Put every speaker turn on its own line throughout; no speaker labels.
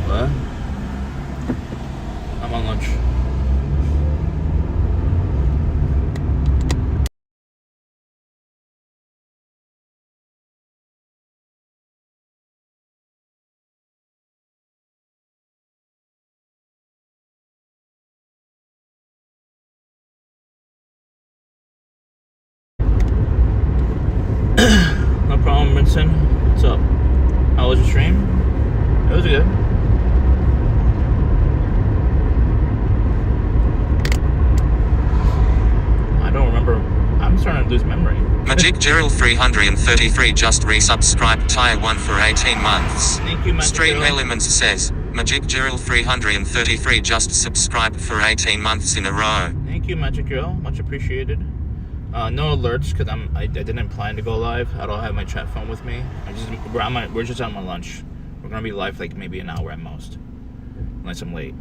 What? I'm on lunch. No problem, Vincent. What's up? How was your stream? It was good. I don't remember. I'm starting to lose memory.
Magic Gerald 333 just resubscribed Tier 1 for 18 months.
Thank you, Magic
Stream
Girl.
Elements says, Magic Gerald 333 just subscribed for 18 months in a row.
Thank you, Magic Girl. Much appreciated. No alerts because I didn't plan to go live. I don't have my chat phone with me. We're just on my lunch. We're gonna be live like maybe an hour at most, unless I'm late.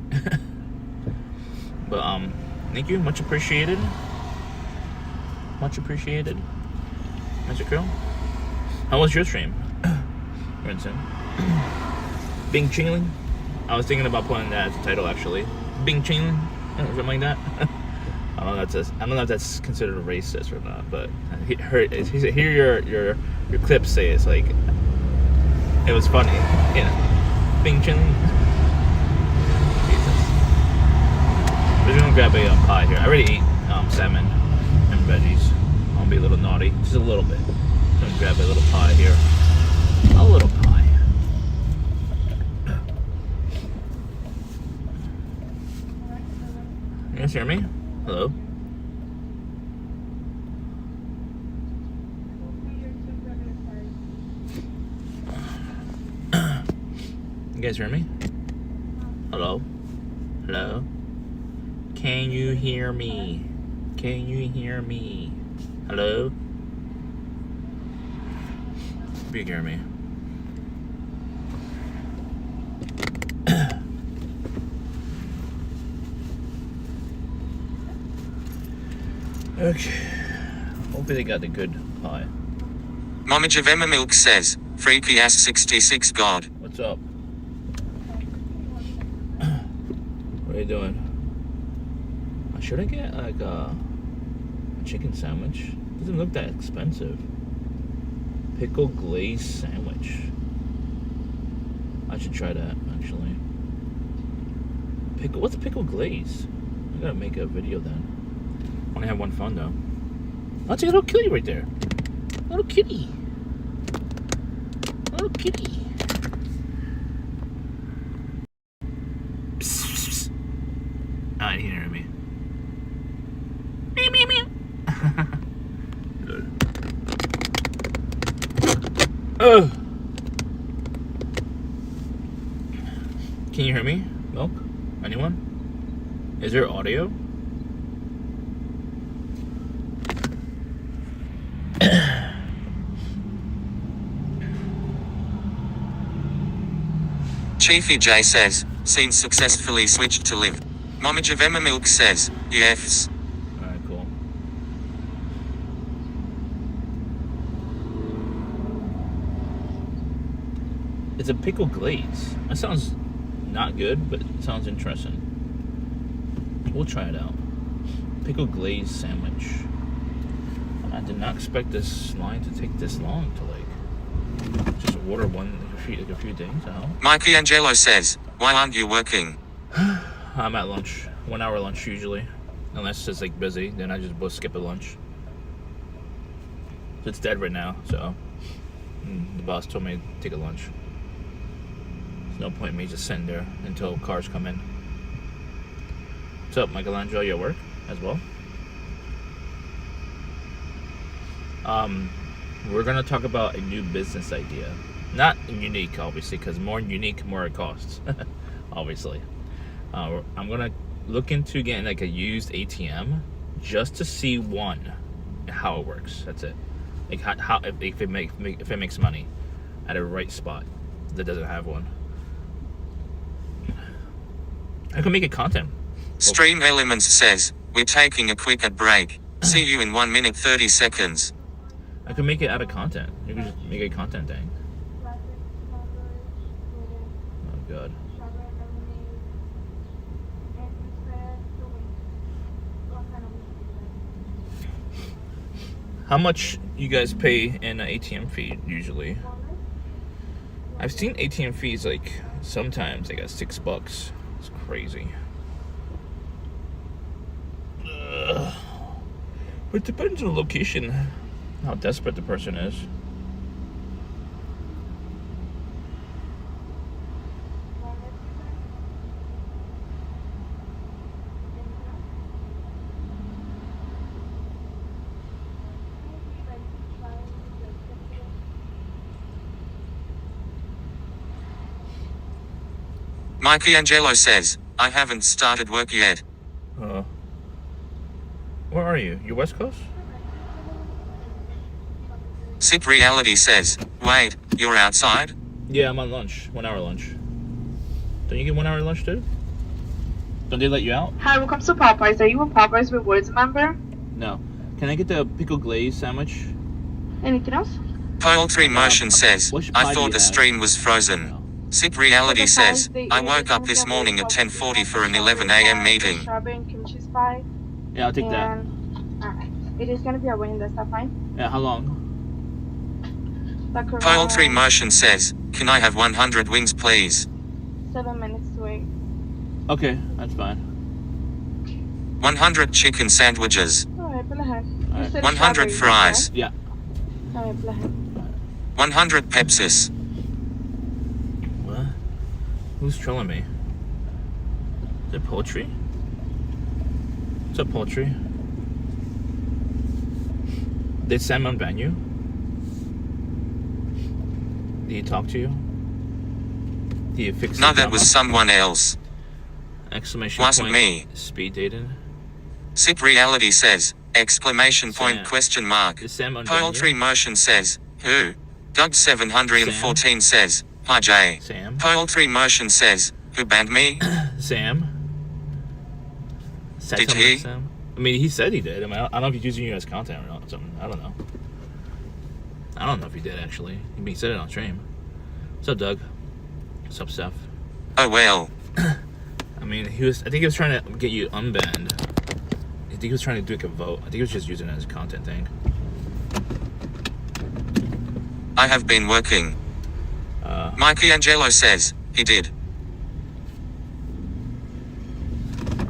But thank you, much appreciated. Much appreciated, Magic Girl. How was your stream, Vincent? Bing Chingling. I was thinking about putting that as a title actually. Bing Chingling, something like that. I don't know if that's considered racist or not, but hear your clips say it's like it was funny, you know. Bing Chingling. Jesus. We're just gonna grab a pie here. I already ate salmon and veggies. I'll be a little naughty, just a little bit. I'm gonna grab a little pie here. A little pie. You guys hear me? Hello? You guys hear me? Hello? Hello? Can you hear me? Can you hear me? Hello? You can hear me. Okay. Hopefully they got the good pie.
Momage of Emma Milk says, Freaky ass 66 God.
What's up? What are you doing? Should I get like a chicken sandwich? Doesn't look that expensive. Pickle glaze sandwich. I should try that actually. What's a pickle glaze? I gotta make a video then. I only have one phone though. That's a little kitty right there. Little kitty. Little kitty. Psst, psst, psst. Ah, he didn't hear me. Meow, meow, meow. Good. Oh. Can you hear me? Milk? Anyone? Is there audio?
Chiefy J says, seen successfully switched to live. Momage of Emma Milk says, yes.
Alright, cool. It's a pickle glaze. That sounds not good, but it sounds interesting. We'll try it out. Pickle glaze sandwich. I did not expect this line to take this long to like just order a few things.
Mikey Angelo says, why aren't you working?
I'm at lunch. 1 hour lunch usually. Unless it's like busy, then I just skip a lunch. So it's dead right now, so the boss told me to take a lunch. There's no point in me just sitting there until cars come in. What's up, Michelangelo? You at work as well? We're gonna talk about a new business idea. Not unique, obviously, because more unique, more it costs. Obviously, I'm gonna look into getting like a used ATM just to see how it works. That's it. Like how if it makes money. at a right spot that doesn't have one. I can make it content.
Stream Elements says, we're taking a quick ad break. See you in 1 minute 30 seconds.
I can make it out of content. You can just make a content thing. Oh god. How much you guys pay in an ATM fee usually? I've seen ATM fees like sometimes they got $6. It's crazy. But it depends on the location, how desperate the person is.
Mikey Angelo says, I haven't started work yet.
Where are you? You West Coast?
Sip Reality says, wait, you're outside?
Yeah, I'm on lunch. 1 hour lunch. Don't you get 1 hour lunch too? Don't they let you out?
Hi, welcome to Popeyes. Are you a Popeyes Rewards member?
No. Can I get the pickle glaze sandwich?
Anything else?
Poultry Motion says,
Which pie
I
do you
thought the
have?
stream was frozen. Sip Reality
Okay,
says,
guys,
I woke up this morning at 10:40 for an 11 a.m. meeting.
Strawberry and cream cheese pie.
Yeah, I'll take that.
Alright. It is gonna be a wing, that's not fine.
Yeah, how long?
Like around
Poultry Motion says, can I have 100 wings please?
7 minutes to wait.
Okay, that's fine.
100 chicken sandwiches.
Alright, go ahead.
Alright.
You said
100
strawberries,
fries.
Yeah.
right? Alright, go ahead.
100 Pepsis.
What? Who's trolling me? Is it poultry? What's up, poultry? Did Sam unban you? Did he talk to you? Did he fix
No,
the
that was
drama?
someone else.
Exclamation
Wasn't
point.
me.
Speed dating.
Sip Reality says, exclamation point
Sam.
question mark.
Is Sam unban
Poultry
you?
Motion says, who? Doug 714 says, hi Jay.
Sam?
Poultry Motion says, who banned me?
Sam? Said
Did
something to
he?
Sam? I mean, he said he did. I mean, I don't know if he's using you as content or not. Something. I don't know. I don't know if he did, actually. He said it on stream. What's up, Doug? What's up, Steph?
Oh well.
I mean, I think he was trying to get you unbanned. I think he was trying to do like a vote. I think he was just using it as a content thing.
I have been working. Mikey Angelo says, he did.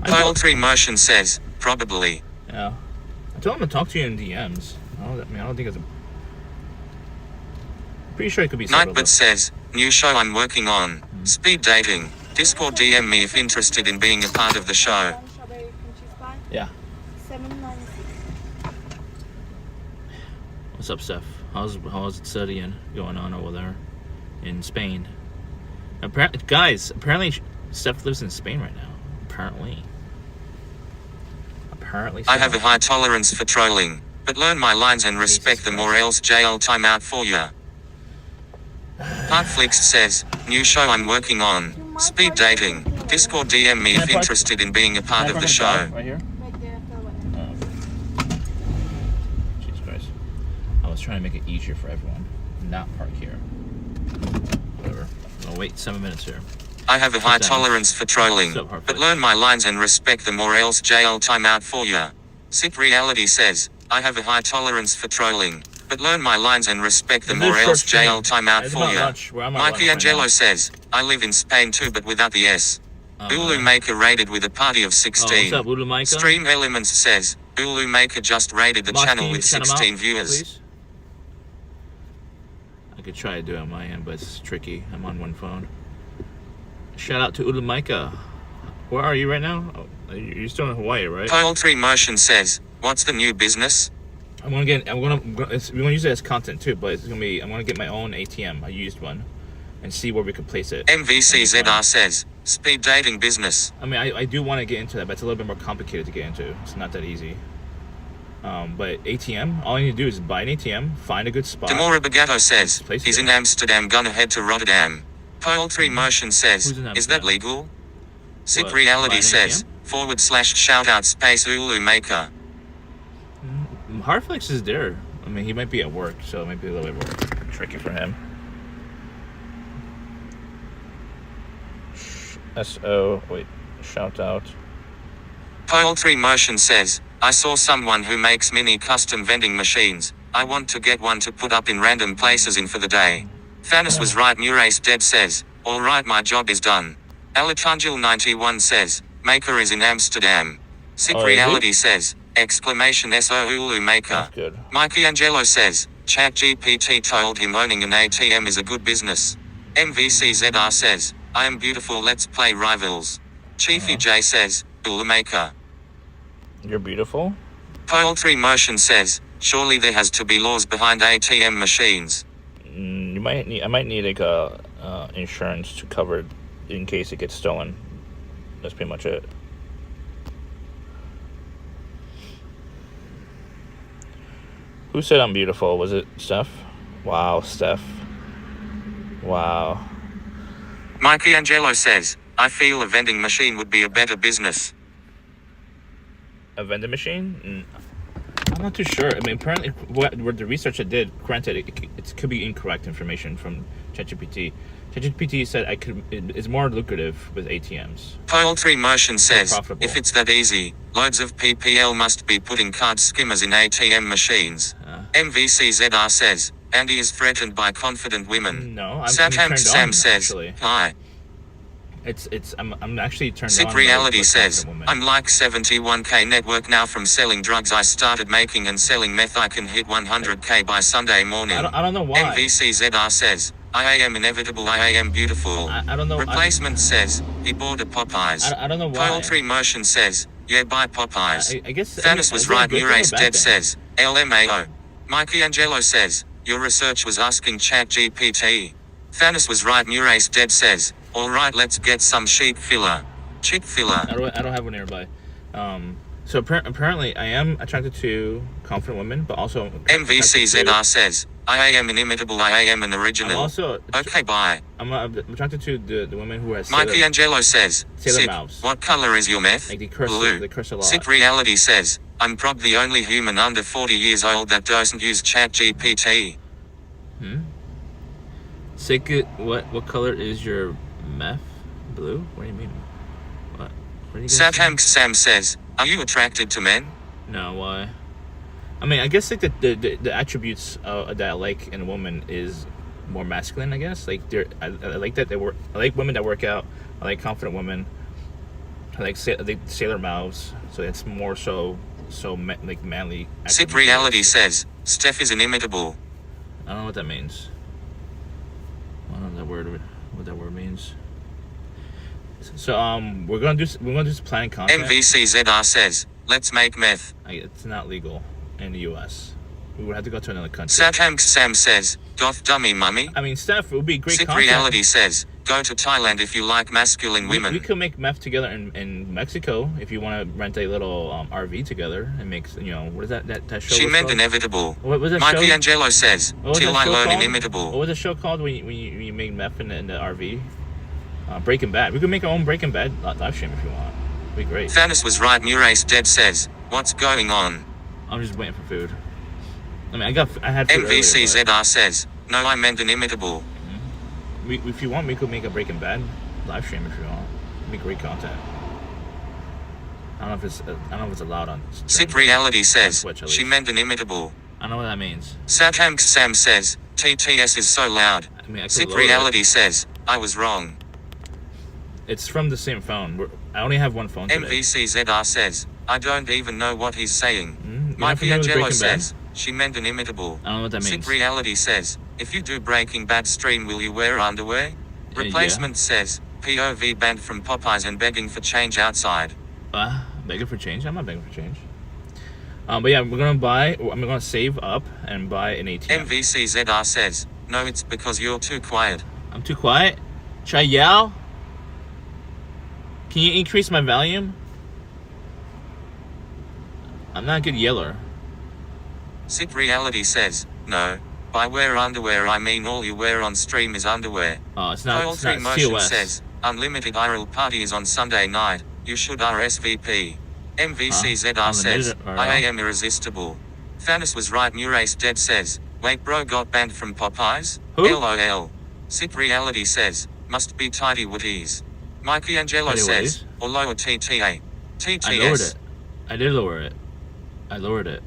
Poultry Motion says, probably.
Yeah. I told him to talk to you in DMs. I don't think it's a... Pretty sure it could be settled.
Nightbot says, new show I'm working on. Speed dating. Discord DM me if interested in being a part of the show.
Strawberry cream cheese pie.
Yeah.
$7.96.
What's up, Steph? How's it studying going on over there in Spain? Apparently Steph lives in Spain right now. Apparently.
I have a high tolerance for trolling, but learn my lines and respect them or else jail time out for ya. Heartflix says, new show I'm working on. Speed dating. Discord DM me if interested in being a part of the show.
Right here?
Right there, after the window.
Jesus Christ. I was trying to make it easier for everyone. Not park here. Whatever. I'll wait 7 minutes here.
I have a high
down.
tolerance for trolling,
So hard,
but
please.
learn my lines and respect them or else jail time out for ya. Sip Reality says, I have a high tolerance for trolling, but learn my lines and respect them
This
or
is
else
short
jail
stream.
time out
It's
for
about
ya.
lunch. We're on my
Mikey
lunch right
Angelo
now.
says, I live in Spain too but without the S. Ulu Maker raided with a party of 16.
what's up, Ulu Maker?
Stream Elements says, Ulu Maker just raided the
Mark,
channel
can you
with
send 'em out,
16 viewers.
please? I could try to do it on my end, but it's tricky. I'm on one phone. Shout out to Ulu Maker. Where are you right now? Oh, you're still in Hawaii, right?
Poultry Motion says, what's the new business?
we're gonna use it as content too, but I'm gonna get my own ATM. I used one, and see where we could place it.
MVCZR says, speed dating business.
I mean, I do want to get into that, but it's a little bit more complicated to get into. It's not that easy. But ATM, all you need to do is buy an ATM, find a good spot.
Demora Bagato says,
Place
he's
it.
in Amsterdam gonna head to Rotterdam. Poultry Motion says,
Who's in
is that
Amsterdam?
legal? Sit
What,
Reality
buy an
says, /shoutout space Ulu maker.
Hardflex is there. I mean, he might be at work, so it might be a little bit more tricky for him. Shout out.
Poultry Motion says, I saw someone who makes mini custom vending machines. I want to get one to put up in random places in for the day. Thanos was right. Murace Dead says, alright, my job is done. Alatangel 91 says, Maker is in Amsterdam. Sick
Oh, is he?
Reality says, exclamation SO Ulu Maker.
That's good.
Mikey Angelo says, ChatGPT told him owning an ATM is a good business. MVCZR says, I am beautiful, let's play rivals. Chiefy J says, Ulu Maker.
You're beautiful.
Poultry Motion says, surely there has to be laws behind ATM machines.
You might need. I might need like a insurance to cover it in case it gets stolen. That's pretty much it. Who said I'm beautiful? Was it Steph? Wow, Steph. Wow.
Mikey Angelo says, I feel a vending machine would be a better business.
A vending machine? I'm not too sure. I mean, apparently, what the research I did, granted, it could be incorrect information from ChatGPT. ChatGPT said it's more lucrative with ATMs.
Poultry Motion says,
profitable.
if it's that easy, loads of PPL must be putting card skimmers in ATM machines. MVCZR says, Andy is threatened by confident women.
No, I'm
Satham
turned
Sam
on,
says,
actually.
hi.
I'm actually turned
Sit
on.
Reality
with
says,
confident women.
I'm like 71k network now from selling drugs I started making and selling meth. I can hit 100k by Sunday morning.
I don't know why.
MVCZR says, I am inevitable, I am beautiful.
I don't know.
Replacement says, he bought a Popeyes.
I don't know why.
Poultry Motion says, yeah, buy Popeyes.
I guess
Thanos was
is it a
right.
good thing or a
Murace
bad
Dead
thing?
says, LMAO. Mikey Angelo says, your research was asking ChatGPT. Thanos was right. Murace Dead says, alright, let's get some sheep filler. Chick filler.
I don't have one nearby. So apparently I am attracted to confident women, but also
MVCZR says, I am inimitable, I am an original.
I'm also
Okay, bye.
I'm attracted to the women who has
Mikey Angelo says,
Sailor
Sit,
mouths.
what color is your meth?
Like they curse
Blue.
a lot.
Sit Reality says, I'm probably the only human under 40 years old that doesn't use ChatGPT.
Sick. What color is your meth? Blue? What do you mean? What are you guys saying?
Satham Sam says, are you attracted to men?
No, why? I mean, I guess like the attributes that I like in a woman is more masculine. I guess like I like that they work. I like women that work out. I like confident women. I like sailor mouths. So it's more like manly.
Sit
attributes.
Reality says, Steph is inimitable.
I don't know what that means. I don't know what that word means. So we're gonna do this planning content.
MVCZR says, let's make meth.
It's not legal in the U.S. We would have to go to another country.
Satham Sam says, doth dummy mummy.
I mean, Steph, it would be great
Sit
content.
Reality says, go to Thailand if you like masculine women.
We could make meth together in Mexico if you want to rent a little RV together and make, what is that show?
She
was
meant
called?
inevitable.
What was that
Mikey
show?
Angelo says,
What was
till
that
I
show
learn
called?
inimitable.
What was the show called when you made meth in the RV? Breaking Bad. We could make our own Breaking Bad live stream if you want. It'd be great.
Thanos was right. Murace Dead says, what's going on?
I'm just waiting for food. I mean, I had food earlier,
MVCZR says, no, I meant inimitable.
if you want, we could make a Breaking Bad live stream if you want. It'd be great content. I don't know if it's allowed on.
Sit Reality says,
Twitch, at
she
least.
meant inimitable.
I don't know what that means.
Satham Sam says, TTS is so loud.
I mean, I could
Sit
lower it.
Reality says, I was wrong.
It's from the same phone. I only have one phone today.
MVCZR says, I don't even know what he's saying.
You're not
Mikey
familiar with
Angelo
Breaking Bad?
says, she meant inimitable.
I don't know what that means.
Sit Reality says, if you do Breaking Bad stream, will you wear underwear?
Yeah.
Replacement says, POV banned from Popeyes and begging for change outside.
Begging for change? I'm not begging for change. But yeah, I'm gonna save up and buy an ATM.
MVCZR says, no, it's because you're too quiet.
I'm too quiet? Should I yell? Can you increase my volume? I'm not a good yeller.
Sick Reality says, no. By wear underwear I mean all you wear on stream is underwear.
Oh, it's not
Motion
COS.
says, unlimited IRL party is on Sunday night. You should RSVP. MVCZR says,
Unlimited
I
IRL?
am irresistible. Fairness was right. New Race Dead says, wait bro got banned from Popeyes?
Who?
LOL. Sick Reality says, must be tidy Wooties. Mikey Angelo
Tidy
says,
Wooties?
or lower TTA.
I lowered
TTS.
it. I did lower it. I lowered it.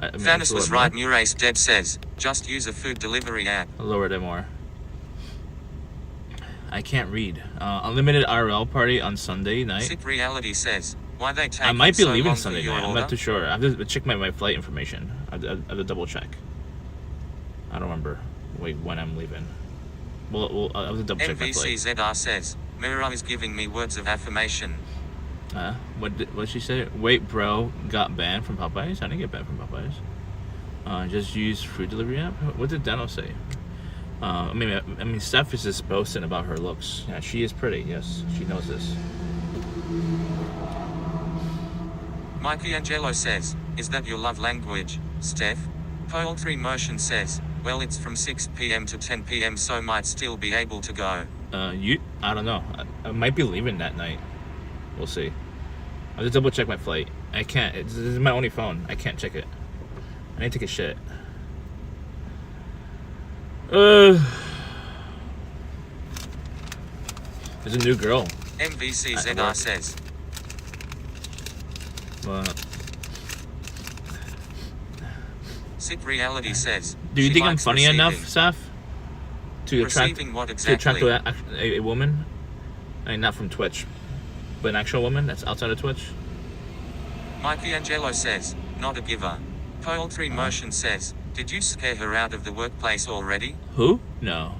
I mean,
Fairness
I
was
lowered
right.
more.
New Race Dead says, just use a food delivery app.
I lowered it more. I can't read. Unlimited IRL party on Sunday night.
Sick Reality says, why they take
I might be
so
leaving
long for
Sunday
your
night. I'm
order?
not too sure. I have to check my flight information. I have to double check. I don't remember when I'm leaving. Well, I have to double check my flight.
MVCZR says, Mira is giving me words of affirmation.
What she say? Wait, bro, got banned from Popeyes? I didn't get banned from Popeyes. Just use food delivery app. What did Dano say? I mean, Steph is just boasting about her looks. Yeah, she is pretty. Yes, she knows this.
Mikey Angelo says, is that your love language, Steph? Poultry Motion says, well it's from 6 p.m. to 10 p.m. so might still be able to go.
I don't know. I might be leaving that night. We'll see. I'll just double check my flight. I can't. This is my only phone. I can't check it. I need to take a shit. There's a new girl.
MVCZR says, Sick Reality says,
do you
she
think I'm
likes
funny
receiving.
enough, Seth, to attract
Receiving what
to attract
exactly?
a woman? I mean, not from Twitch, but an actual woman that's outside of Twitch.
Mikey Angelo says, not a giver. Poultry Motion says, did you scare her out of the workplace already?
Who? No.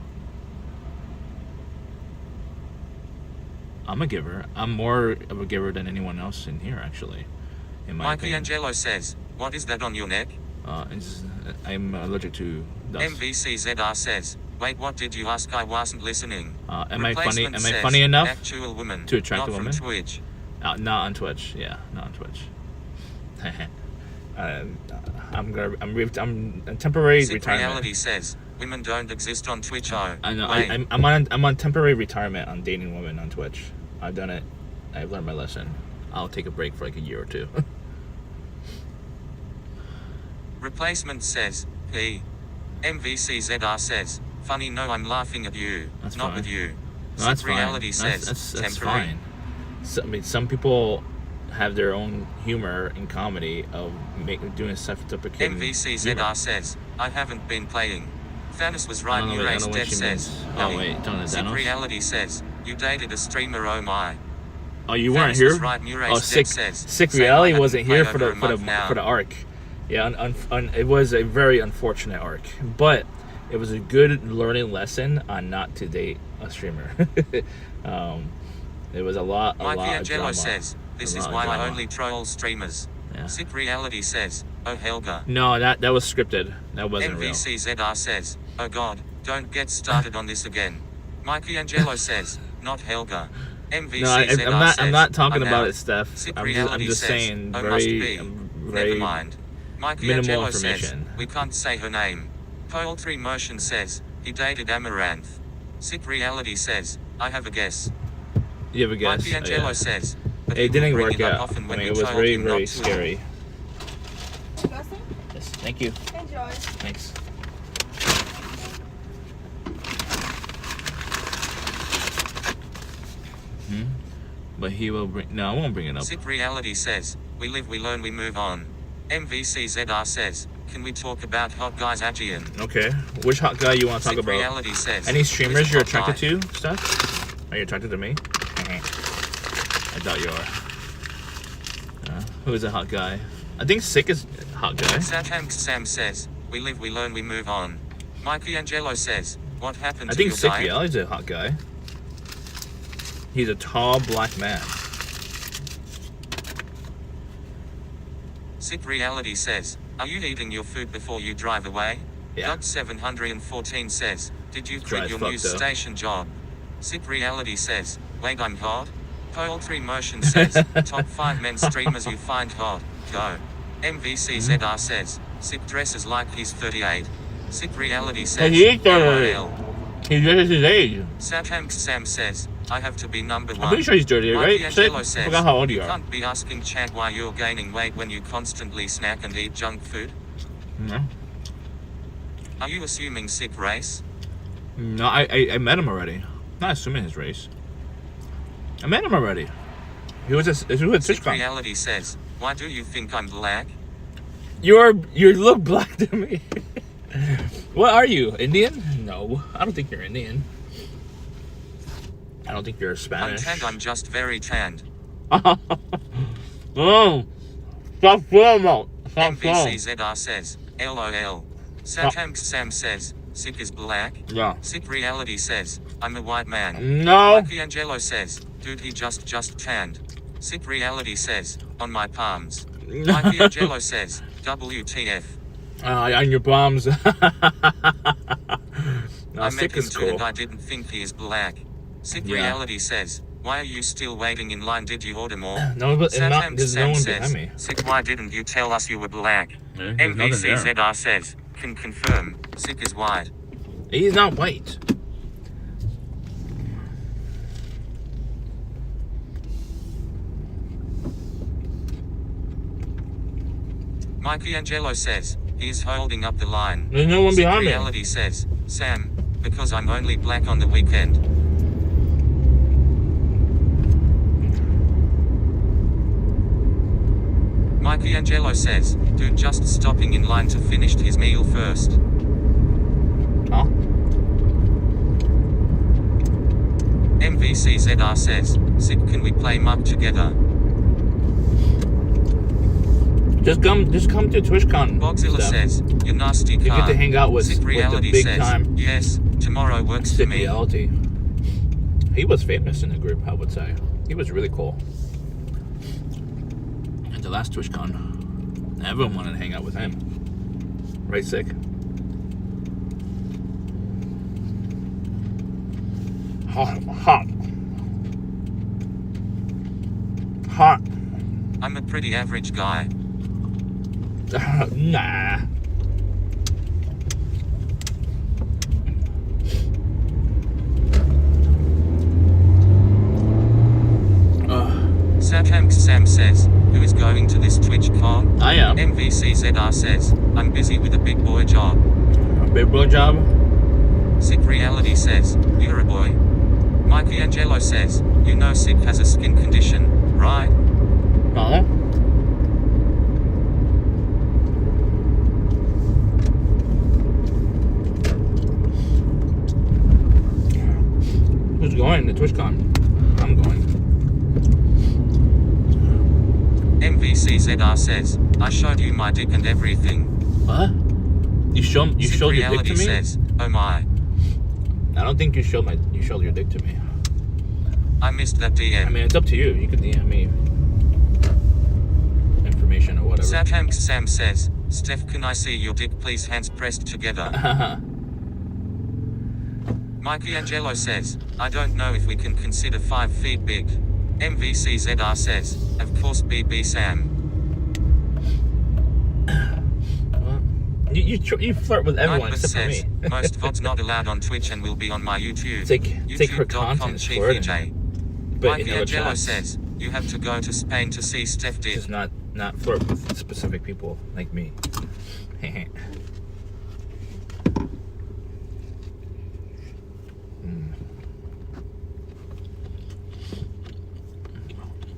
I'm a giver. I'm more of a giver than anyone else in here, actually. In my
Mikey
opinion.
Angelo says, what is that on your neck?
I'm allergic to dust.
MVCZR says, wait what did you ask? I wasn't listening.
Am I funny?
Replacement
Am I
says,
funny enough
actual woman,
to attract
not
a woman?
from Twitch.
Not on Twitch. Yeah, not on Twitch. I'm a temporary
Sick
retirement.
Reality says, women don't exist on Twitch. Oh,
I know.
wait.
I'm on temporary retirement on dating women on Twitch. I've done it. I've learned my lesson. I'll take a break for like a year or two.
Replacement says, P. MVCZR says, funny no I'm laughing at you,
That's
not
fine.
with you.
No, that's
Sick
fine.
Reality says,
That's
temporary.
fine. So, I mean, some people have their own humor in comedy of doing self-deprecating.
MVCZR
humor.
says, I haven't been playing. Thanos was
I
right.
don't know
New
what- I
Race
don't know what
Dead
she
says,
means. Oh, wait, don't know
Sick
Thanos?
Reality says, you dated a streamer. Oh my.
Oh, you weren't
Thanos
here?
was right. New Race
Oh,
Dead
sick.
says,
Sick
same, I
Reality
hadn't
wasn't here
played
for the
over a month now.
for the arc. Yeah, it was a very unfortunate arc, but it was a good learning lesson on not to date a streamer. It was a lot
Mikey
of
Angelo
drama.
says, this
A
is
lot of
why I
drama.
only troll streamers.
Yeah.
Sick Reality says, oh Helga.
No, that was scripted. That wasn't real.
MVCZR says, oh god, don't get started on this again. Mikey Angelo says, not Helga. MVCZR
No, I'm
says,
not talking
I'm
about
out.
it, Steph.
Sick
I'm
Reality
just
says,
saying
oh must
very,
be.
very
Never mind. Mikey
minimal
Angelo says,
information.
we can't say her name. Poultry Motion says, he dated Amaranth. Sick Reality says, I have a guess.
You have a guess?
Mikey Angelo
Oh, yeah.
says, but
It
he
didn't
will bring
work
it up
out.
often
I
when
mean,
we
it was
told
very,
him not
very
to.
scary.
Blessing?
Yes, thank you.
Enjoy.
Thanks. But he will bring. No, I won't bring it up.
Sick Reality says, we live, we learn, we move on. MVCZR says, can we talk about hot guys Aegean?
Okay. Which hot guy you want to talk
Sick
about?
Reality says,
Any streamers
which
you're
hot
attracted
guy?
to, Steph? Are you attracted to me? I doubt you are. Who is a hot guy? I think Sick is a hot guy.
Satam Sam says, we live, we learn, we move on. Mikey Angelo says, what happened
I
to
think
your
Sick
diet?
Reality's a hot guy. He's a tall black man.
Sick Reality says, are you eating your food before you drive away?
Yeah.
Doug 714 says, did you quit
Dry as
your
fuck,
news
though.
station job? Sick Reality says, wait I'm hot? Poultry Motion says, top 5 men streamers you find hot, go. MVCZR says, Sick dresses like he's 38. Sick reality says,
He is 38.
LOL.
He did his age.
Sam says, I have to be number one.
I'm pretty sure he's 38, right?
Mikey
Sid?
Angelo
I
says,
forgot how old you are.
can't be asking Chad why you're gaining weight when you constantly snack and eat junk food.
No,
Are you assuming Sick race?
no, I met him already. Not assuming his race. I met him already. He was
Sick
TwitchCon.
reality says, why do you think I'm black?
You look black to me. What are you? Indian? No, I don't think you're Indian. I don't think you're
I'm
Spanish.
tanned, I'm just very tanned.
Oh, stop promo. Stop promo.
MVCZR says, LOL. Sam says, Sick is black.
Yeah.
Sick reality says, I'm a white man.
No.
Mikey Angelo says, dude he just tanned. Sick reality says, on my palms. Mikey Angelo says, WTF.
On your palms. No,
I met
sick
him
is
too
cool.
and I didn't think he is black. Sick
Yeah.
reality says, why are you still waiting in line? Did you order more?
No, but
Sam
there's no one behind
says,
me.
Sick, why didn't you tell us you were black?
Yeah, there's nothing there.
MVCZR says, can confirm, Sick is white.
He's not white.
Mikey Angelo says, he's holding up the line.
There's no one
Sick
behind me.
reality says, Sam, because I'm only black on the weekend. Mikey Angelo says, dude just stopping in line to finish his meal first.
Huh?
MVCZR says, Sick, can we play Mug together?
Just come to TwitchCon.
Bogzilla
Steph.
says, you nasty
You get
car.
to hang out with
Sick
the
reality
big
says,
time
yes, tomorrow works for
Sick
me.
reality. He was famous in the group, I would say. He was really cool. At the last TwitchCon, everyone wanted to hang out with him. Right, Sick? Hot.
I'm a pretty average guy.
Nah.
Sam says, who is going to this TwitchCon?
I am.
MVCZR says, I'm busy with a big boy job.
A big boy job.
Sick reality says, you're a boy. Mikey Angelo says, you know Sick has a skin condition, right?
No. Who's going to TwitchCon? I'm going.
MVCZR says, I showed you my dick and everything.
What? You showed
Sick
your dick
reality
to me?
says, oh my.
I don't think you showed your dick to me.
I missed that DM.
I mean, it's up to you. You could DM me information or whatever.
Sam says, Steph, can I see your dick please? Hands pressed together. Mikey Angelo says, I don't know if we can consider 5 feet big. MVCZR says, of course BB Sam.
You flirt with everyone
Nightbus
except for
says,
me.
most VODs not allowed on Twitch and will be on my YouTube.
Take her content is flirting. But
Mikey
in other
Angelo
chats,
says, you have to go to Spain to see Steph dick.
just not flirt with specific people like me.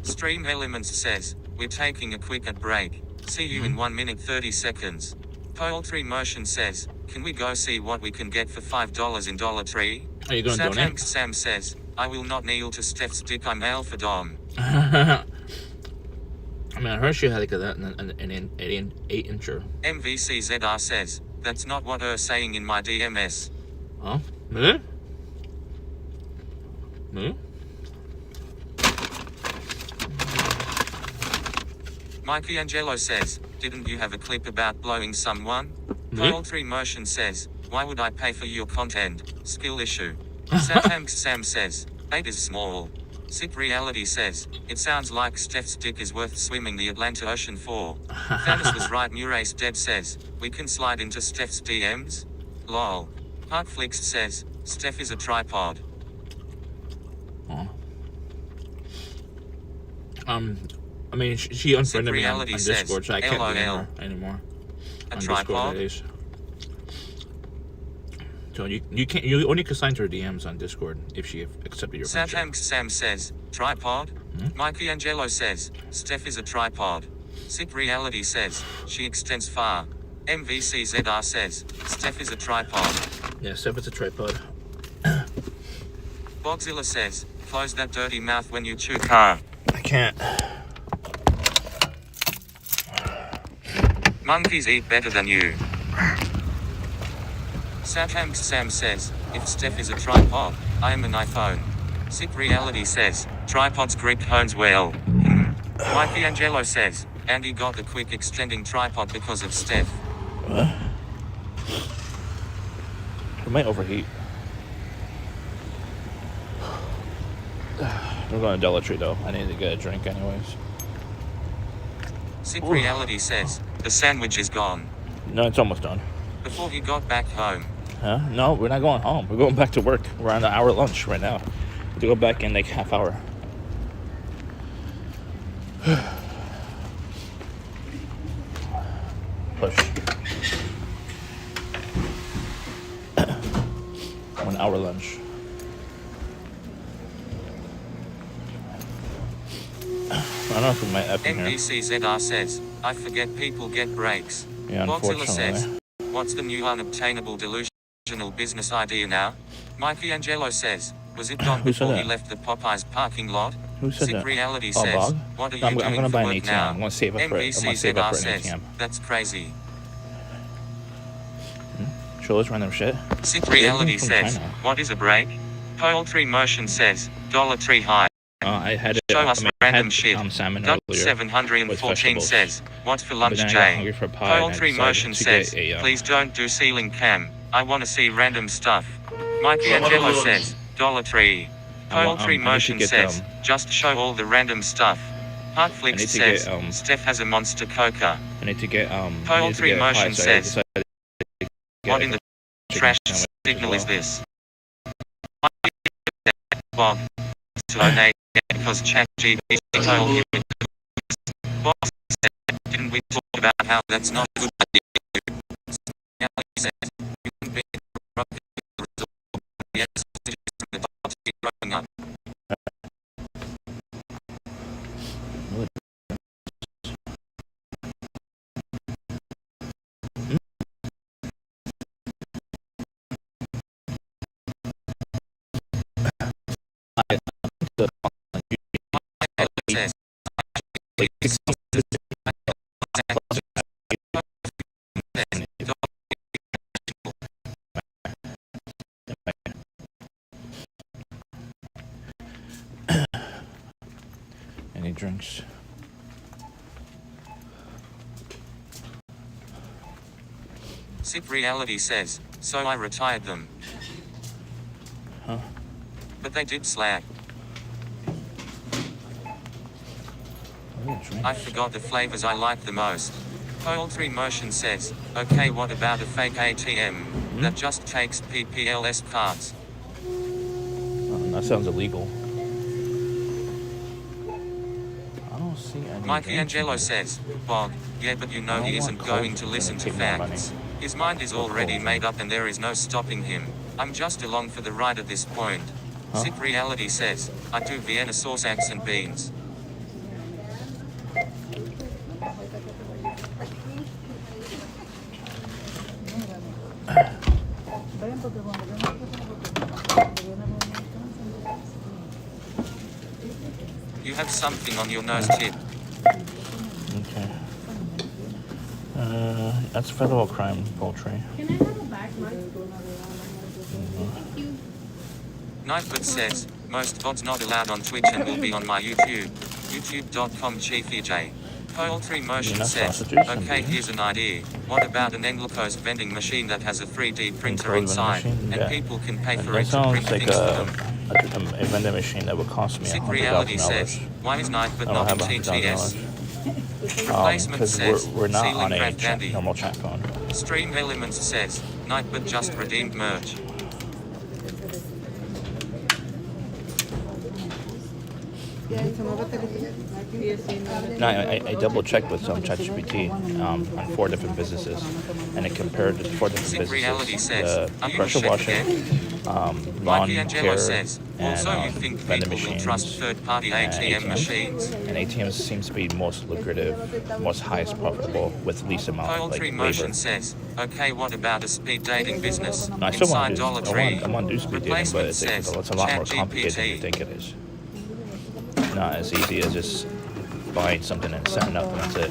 Stream Elements says, we're taking a quick ad break. See you in 1 minute 30 seconds. Poultry Motion says, can we go see what we can get for $5 in Dollar Tree?
Are you gonna donate?
Sam says, I will not kneel to Steph's dick, I'm Alpha Dom.
I mean, I heard she had like an 8-incher.
MVCZR says, that's not what her saying in my DMS.
Huh? Me? Me?
Mikey Angelo says, didn't you have a clip about blowing someone?
Me?
Poultry Motion says, why would I pay for your content? Skill issue. Sam says, 8 is small. Sip Reality says, it sounds like Steph's dick is worth swimming the Atlanta Ocean for. Thanos was right. Murace Deb says, we can slide into Steph's DMs? Lol. Parkflix says, Steph is a tripod.
Oh. I mean, she unfriended me on Discord, so I can't DM her anymore.
A
on
tripod?
Discord, so you only can sign to her DMs on Discord if she accepted your friendship.
Sam says, tripod?
Hmm?
Mikey Angelo says, Steph is a tripod. Sip Reality says, she extends far. MVCZR says, Steph is a tripod.
Yeah, Steph is a tripod.
Bogzilla says, close that dirty mouth when you chew car.
I can't.
Monkeys eat better than you. Sam says, if Steph is a tripod, I am an iPhone. Sick Reality says, tripods grip hones well. Mikey Angelo says, Andy got the quick extending tripod because of Steph.
What? It might overheat. We're going to Dollar Tree though. I need to get a drink anyways.
Sick Reality says, the sandwich is gone.
No, it's almost done.
Before he got back home.
Huh? No, we're not going home. We're going back to work. We're on an hour lunch right now. We have to go back in like half hour. Push. 1 hour lunch. I don't know if we might up in here.
MBCZR says, I forget people get breaks.
Yeah,
Bogzilla
unfortunately.
says, what's the new unobtainable delusional business idea now? Mikey Angelo says, was it gone
Who said
before he
that?
left the Popeyes parking lot?
Who said
Sick
that?
Reality
Oh,
says,
Bog?
what are you
I'm
doing
gonna
for
buy an
work
ATM.
now?
I'm gonna save up for it. I'm gonna save
MBCZR
up for an
says,
ATM.
that's crazy.
Show us random shit.
Sick Reality
from
says,
China.
what is a break? Poultry Motion says, Dollar Tree high.
I had it.
Show us
I
random
had,
shit.
salmon
Dot
earlier.
714
vegetables.
says, what for lunch,
But then I got
Jay?
hungry for pie and I
Poultry
decided
Motion
to
says,
get a,
please don't do ceiling cam. I want to see random stuff. Mikey Angelo says, Dollar Tree. Poultry
I need to
Motion
get,
says, just show all the random stuff.
I
Heartflix
need to
says,
get,
Steph has a monster coca.
I need to get
Poultry Motion
so I
says,
decided to get
what in the
chicken
trash
sandwich
signal
as
is
well.
this? Bob. Donate because ChatGPT told him. Bob said, didn't we talk about how that's not a good idea? Now he says, you can be yes, from the top growing up. Says,
Any drinks?
Sip Reality says, so I retired them.
Huh?
But they did slag.
Any drinks?
I forgot the flavors I liked the most. Poultry Motion says, okay, what about a fake ATM that just takes PPLS cards?
That sounds illegal. I don't see any.
Mikey
drinks in
Angelo
here.
says, Bog, yeah, but you know
I don't
he
want
isn't
cold
going to
drink.
listen
It's
to
gonna take more
facts.
money.
His mind is
Or
already
cold
made
drink.
up and there is no stopping him. I'm just along for the ride at this point.
Huh?
Sick Reality says, I do Vienna sauce and beans. You have something on your nose tip.
Okay. That's federal crime, poultry.
Can I have a bag, Mike? Thank you.
Nightbird says, most VODs not allowed on Twitch and will be on my YouTube. YouTube.com Chief EJ. Poultry Motion
Enough
says,
sausages and
okay,
beans.
here's an idea. What about an Englicos vending machine that has a 3D printer
Enclosed vending
inside,
machine?
and
Yeah.
people can pay for
That
it to
sounds
print
like
things for
a
them?
a vending machine that would cost me
Sick Reality says,
$100,000.
why is Night but
I don't
not in
have
TTS?
$100,000.
Replacement
Because
says,
we're not on a
Ceiling Andy.
normal chat phone.
Stream Elements says, Night but just redeemed merch.
No, I double checked with ChatGPT on 4 different businesses, and it compared the 4 different
Sick Reality
businesses:
says,
the
are you
pressure
a chef
washing,
again?
lawn
Mikey Angelo
care,
says, also you
and
think
vending
people will trust
machines,
third-party
and
ATM
ATMs.
machines?
And ATMs seems to be most lucrative, most highest profitable with least amount of
Poultry
labor.
Motion says, okay, what about a speed dating business?
No, I still want
Inside
to do.
Dollar Tree.
I want to do speed dating, but it's a lot more complicated than you
ChatGPT.
think it is. Not as easy as just buying something and setting up, and that's it.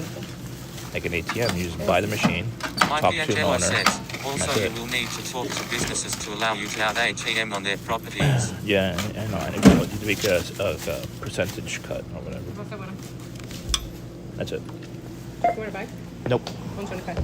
Like an ATM, you just buy the machine, talk
Mikey
to an
Angelo
owner.
says, also
That's
you
it.
will need to talk to businesses to allow you to out ATM on their properties.
Yeah, I know. And it will make a percentage cut or whatever. That's it.
You want to buy?
Nope.
125.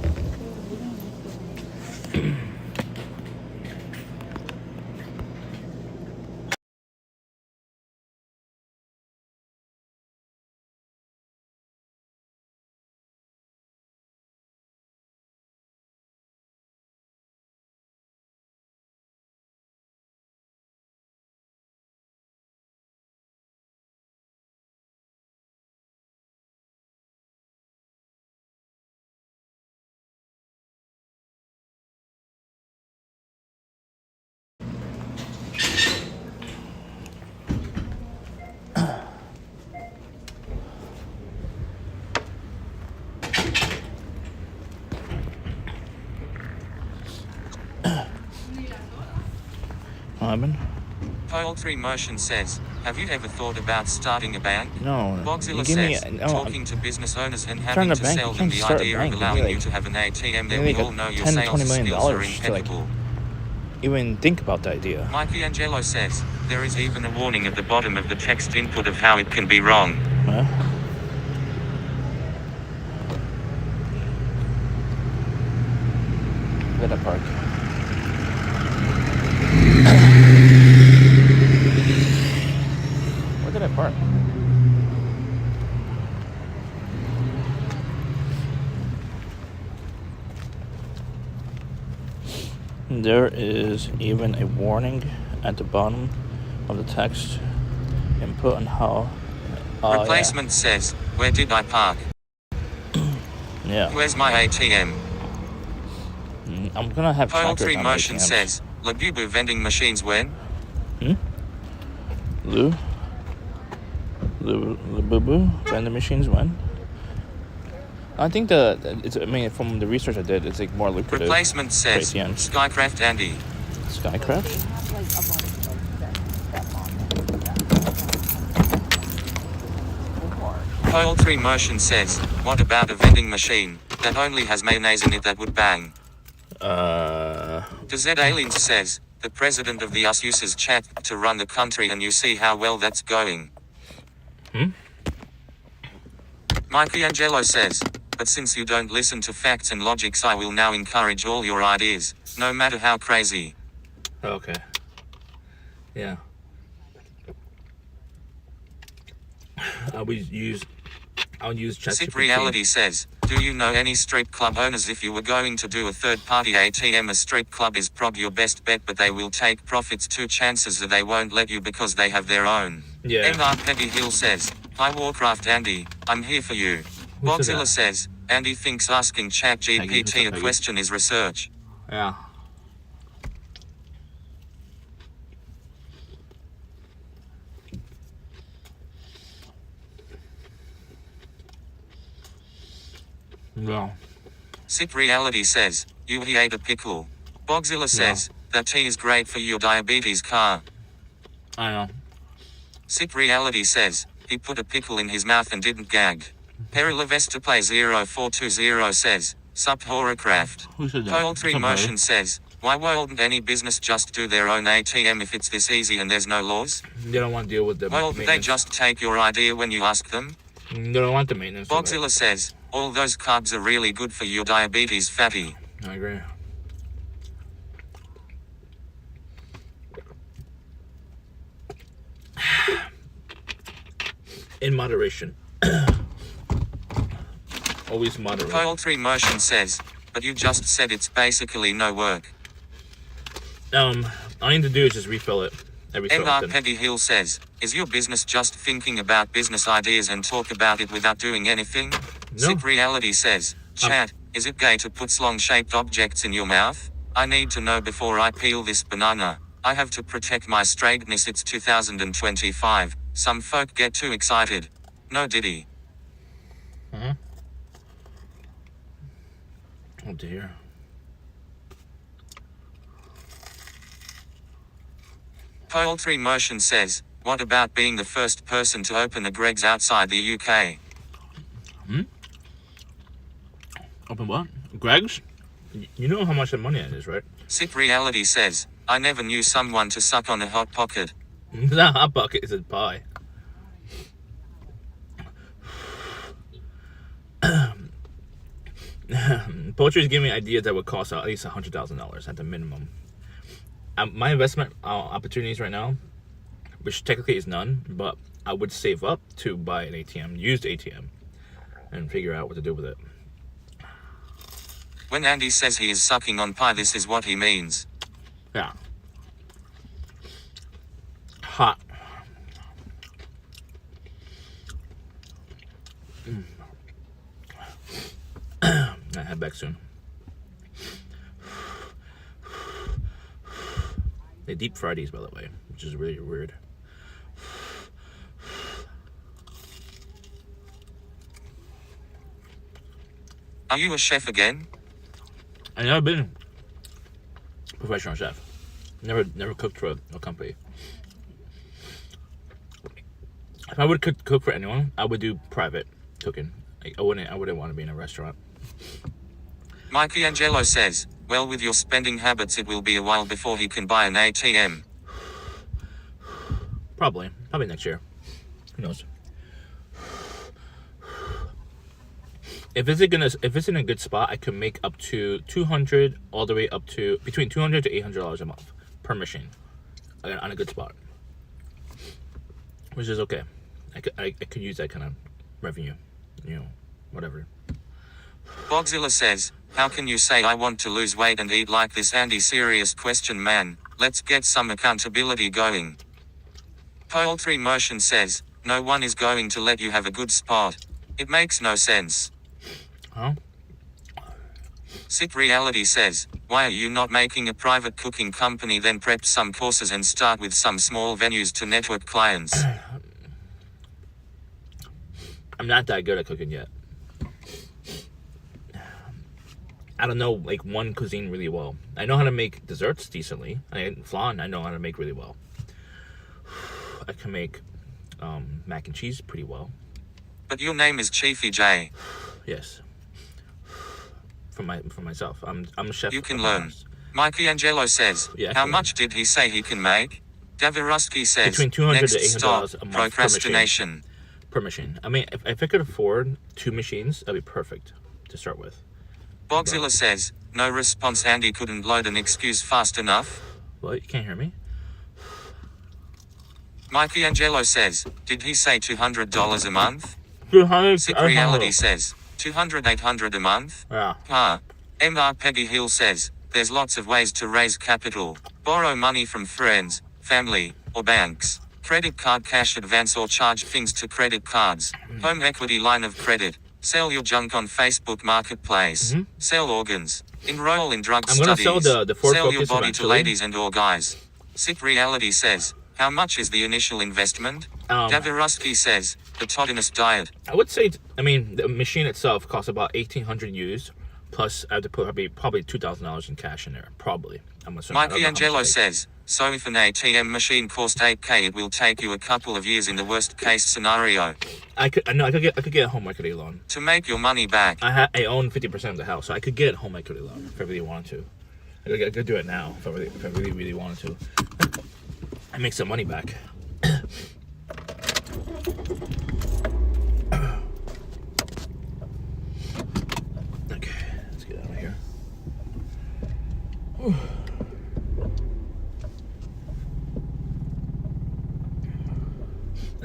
Ivan?
Poultry Motion says, have you ever thought about starting a bank?
No.
Bogzilla
You give me
says,
no,
talking to business owners and
Starting
having
a
to
bank,
sell
you
them
can't
the
start a
idea
bank.
of
You
allowing
need
you
like-
to have an ATM,
you
then
need
we
like
all know your
10 to
sales
$20 million
skills are
to, like,
impeccable.
even think about the idea.
Mikey Angelo says, there is even a warning at the bottom of the text input of how it can be wrong.
Huh? Let it park. Where did I park? There is even a warning at the bottom of the text input on how.
Replacement says, where did I park?
Yeah.
Where's my ATM?
I'm gonna have
Poultry
trackers on my
Motion
ATMs.
says, Labubu vending machines when?
Lou Boo Boo vending machines when? I think from the research I did, it's like more lucrative.
Replacement says,
for ATMs.
Skycraft Andy.
Skycraft?
Poultry Motion says, what about a vending machine that only has mayonnaise in it that would bang? Z Aliens says, the president of the US uses chat to run the country and you see how well that's going. Mikey Angelo says, but since you don't listen to facts and logics, I will now encourage all your ideas, no matter how crazy.
Okay. Yeah. I'll use ChatGPT.
Sick Reality says, do you know any strip club owners? If you were going to do a third-party ATM, a strip club is probably your best bet, but they will take profits too. Chances are they won't let you because they have their own.
Yeah.
NR Peggy Hill says, hi Warcraft Andy, I'm here for you.
Who said
Bogzilla
that?
says, Andy thinks asking ChatGPT a
Peggy?
question is research.
Yeah. No.
Sick Reality says, you he ate a pickle. Bogzilla says, that tea is great for your diabetes car.
I know.
Sick Reality says, he put a pickle in his mouth and didn't gag. Perilavesta Play 0420 says, sup Horrorcraft.
Who said that?
Poultry
What's up,
Motion
buddy?
says, why won't any business just do their own ATM if it's this easy and there's no laws?
They don't want to deal with the
Why won't they
maintenance.
just take your idea when you ask them?
They don't want the maintenance. of it.
Bogzilla says, all those carbs are really good for your diabetes, fatty.
I agree. In moderation. Always moderate.
Poultry Motion says, but you just said it's basically no work.
All I need to do is just refill it every so
MR
often.
Peggy Hill says, is your business just thinking about business ideas and talk about it without doing anything?
No.
Sick Reality says, chat, is it gay to put slong-shaped objects in your mouth? I need to know before I peel this banana. I have to protect my straightness. It's 2025. Some folk get too excited. No diddy.
Oh dear.
Poultry Motion says, what about being the first person to open a Greggs outside the UK?
Open what? Greg's? You know how much the money that is, right?
Sick Reality says, I never knew someone to suck on a hot pocket.
It's not a hot pocket, it's a pie. Poultry is giving me ideas that would cost at least $100,000 at the minimum. My investment opportunities right now, which technically is none, but I would save up to buy an ATM, used ATM, and figure out what to do with it.
When Andy says he is sucking on pie, this is what he means.
Yeah. Hot. I head back soon. They deep fry these, by the way, which is really weird.
Are you a chef again?
I've never been a professional chef. Never cooked for a company. If I would cook for anyone, I would do private cooking. I wouldn't want to be in a restaurant.
Mikey Angelo says, well, with your spending habits it will be a while before he can buy an ATM.
Probably next year. Who knows? If it's in a good spot, I could make up to $200 all the way up to between $200 to $800 a month per machine on a good spot, which is okay. I could use that kind of revenue, whatever.
Bogzilla says, how can you say I want to lose weight and eat like this? Andy, serious question, man. Let's get some accountability going. Poultry Motion says, no one is going to let you have a good spot. It makes no sense.
Huh?
Sick Reality says, why are you not making a private cooking company, then prep some courses and start with some small venues to network clients?
I'm not that good at cooking yet. I don't know, like, one cuisine really well. I know how to make desserts decently. Flan, I know how to make really well. I can make mac and cheese pretty well.
But your name is Chiefy J.
Yes. For myself. I'm a chef.
You can learn. Mikey Angelo says,
Yeah,
how much did he say he can make? Daviruski says,
between $200
next
to $800
stop,
a month
procrastination.
Per machine. I mean, if I could afford 2 machines, that'd be perfect to start with.
Bogzilla says, no response. Andy couldn't load an excuse fast enough.
What? You can't hear me?
Mikey Angelo says, did he say $200 a month?
200.
Sick Reality says, 200, 800 a month?
Yeah.
MR Peggy Hill says, there's lots of ways to raise capital. Borrow money from friends, family, or banks. Credit card cash advance or charge things to credit cards. Home equity line of credit. Sell your junk on Facebook Marketplace. Sell organs. Enroll in drug
I'm gonna
studies.
sell the Ford
Sell your
Focus
body to
eventually.
ladies and or guys. Sick Reality says, how much is the initial investment? Daviruski says, the Todinus diet.
I would say, the machine itself costs about $1,800 used, plus I have to put probably $2,000 in cash in there. Probably. I'm assuming.
Mikey Angelo says, so if an ATM machine cost $8,000, it will take you a couple of years in the worst case scenario.
I could get a home equity loan.
To make your money back.
I own 50% of the house, so I could get a home equity loan if I really wanted to. I could do it now if I really wanted to. I make some money back. Okay, let's get out of here.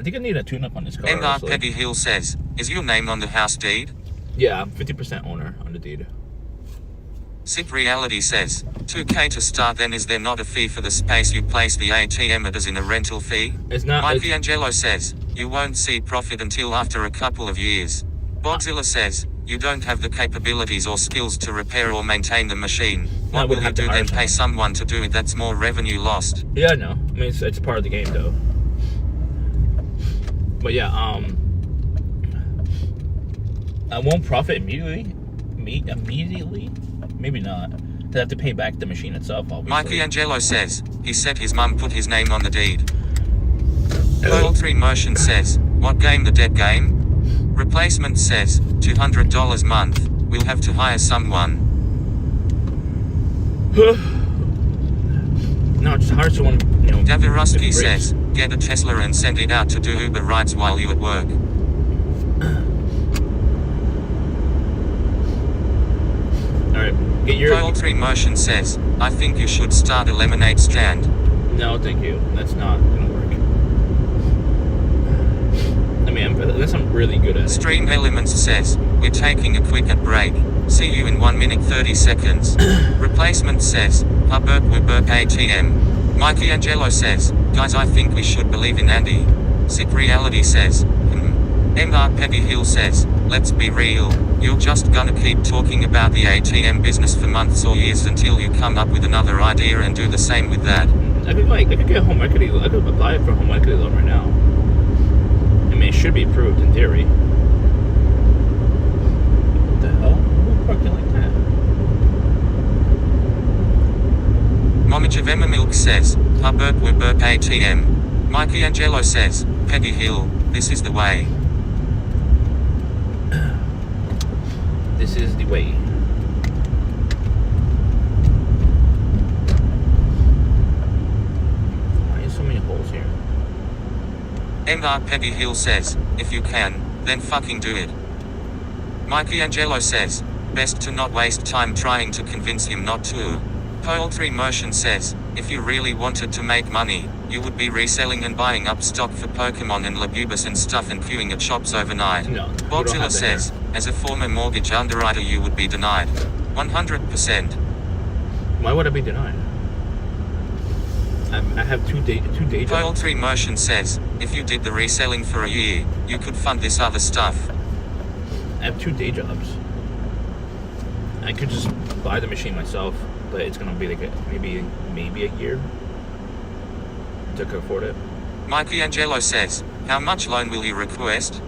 I think I need a tune-up on this car.
MR
honestly.
Peggy Hill says, is your name on the house deed?
Yeah, I'm 50% owner on the deed.
Sip Reality says, 2K to start, then is there not a fee for the space you place the ATM at as in a rental fee?
It's not.
Mikey Angelo says, you won't see profit until after a couple of years. Bodzilla says, you don't have the capabilities or skills to repair or maintain the machine. What will you do then? Pay someone to do it? That's more revenue lost.
Yeah, no. I mean, it's part of the game, though. But yeah, I won't profit immediately. Immediately? Maybe not. I have to pay back the machine itself, obviously.
Mikey Angelo says, he said his mum put his name on the deed. Pearl 3 Motion says, what game? The dead game? Replacement says, $200 month. We'll have to hire someone.
No, just hire someone, you know.
Davirovsky says, get a Tesla and send it out to do Uber rides while you at work.
Alright, get your...
Pearl 3 Motion says, I think you should start a lemonade stand.
No, thank you. That's not gonna work. I mean, unless I'm really good at it.
Stream Elements says, we're taking a quick break. See you in 1 minute 30 seconds. Replacement says, burp we burp ATM. Mikey Angelo says, guys, I think we should believe in Andy. Sick Reality says, MR Peggy Hill says, let's be real. You're just gonna keep talking about the ATM business for months or years until you come up with another idea and do the same with that.
I could get home equity. I could apply for home equity loan right now. I mean, it should be approved in theory. What the hell? Who parked it like that?
Momage of Emma Milk says, burp we burp ATM. Mikey Angelo says, Peggy Hill, this is the way.
This is the way. Why are so many holes here?
MR Peggy Hill says, if you can, then fucking do it. Mikey Angelo says, best to not waste time trying to convince him not to. Poultry Motion says, if you really wanted to make money, you would be reselling and buying up stock for Pokemon and Labubus and stuff and queuing at shops overnight.
No,
Bodzilla says, as a former mortgage underwriter you would be denied. 100%.
Why would I be denied? I have two day jobs.
Poultry Motion says, if you did the reselling for a year, you could fund this other stuff.
I have 2 day jobs. I could just buy the machine myself, but it's gonna be like maybe a year to afford it.
Mikey Angelo says, how much loan will you request?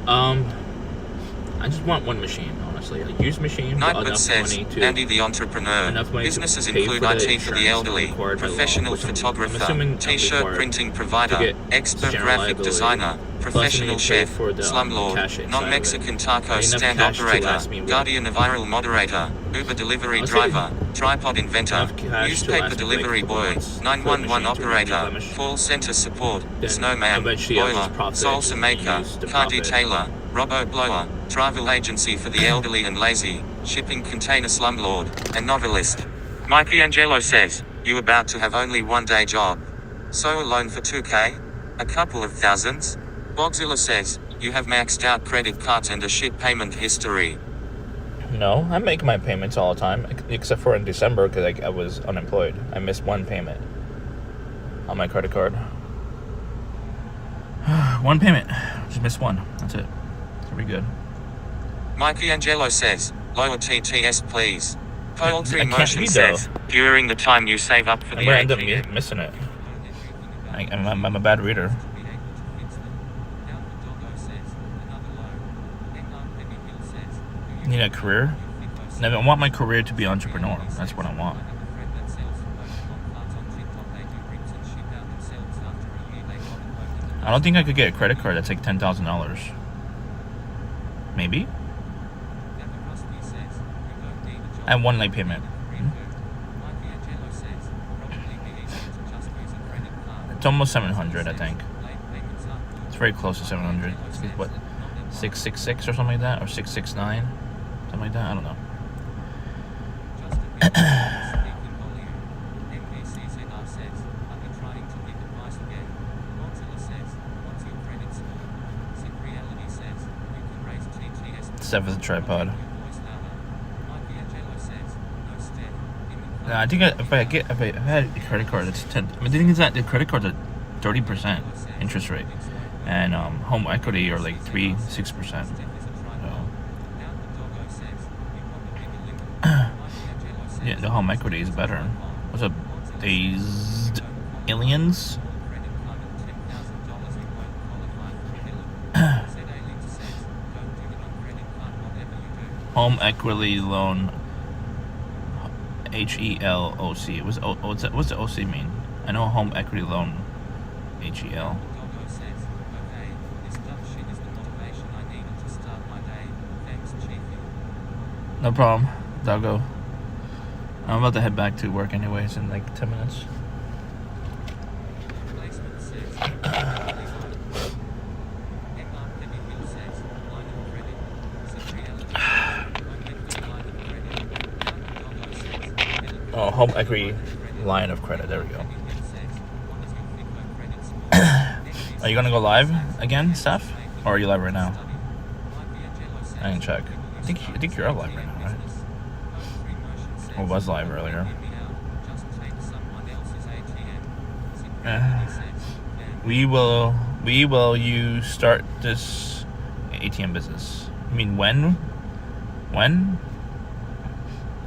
I just want one machine, honestly. A used machine, but
Nightbird
enough
says,
money to...
Andy the entrepreneur. Businesses include IT for the elderly, professional photographer, t-shirt printing provider, expert graphic designer, professional chef, slumlord, non-Mexican taco stand operator, guardian of viral moderator, Uber delivery driver, tripod inventor, newspaper delivery boy, 911 operator, call center support, snowman, boiler, salsa maker, car detailer, robo-blower, travel agency for the elderly and lazy, shipping container slumlord, and novelist. Mikey Angelo says, you about to have only 1 day job. So a loan for 2K? A couple of thousands? Bodzilla says, you have maxed out credit cards and a shit payment history.
No, I make my payments all the time, except for in December because I was unemployed. I missed 1 payment on my credit card. 1 payment. Just missed 1. That's it. Pretty good.
Mikey Angelo says, lower TTS please. Poultry Motion says, during the time you save up for the ATM.
I'm gonna end up missing it. I'm a bad reader. Need a career? I want my career to be entrepreneur. That's what I want. I don't think I could get a credit card that's like $10,000. Maybe? I have 1 late payment. It's almost 700, I think. It's very close to 700. It's what, 666 or something like that? Or 669? Something like that? I don't know. Steph is a tripod. I think if I had a credit card, it's 10. I mean, the thing is that the credit cards are 30% interest rate, and home equity are like 6%. Yeah, the home equity is better. What's up, dazed aliens? Home equity loan. HELOC. What's the OC mean? I know home equity loan. HEL. No problem, doggo. I'm about to head back to work anyways in like 10 minutes. Oh, home equity line of credit. There we go. Are you gonna go live again, Steph? Or are you live right now? I didn't check. I think you're live right now, right? Or was live earlier. We will you start this ATM business? I mean, when?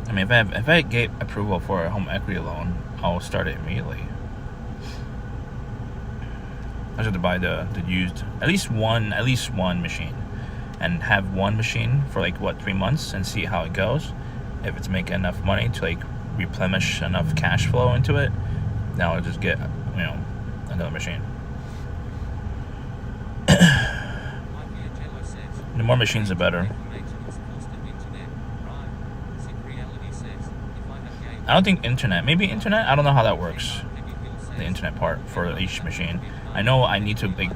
I mean, if I get approval for a home equity loan, I'll start it immediately. I just have to buy the used at least one machine, and have one machine for like 3 months and see how it goes. If it's making enough money to like replenish enough cash flow into it, then I'll just get another machine. The more machines, the better. I don't think internet. Maybe internet. I don't know how that works. The internet part for each machine. I know I need to like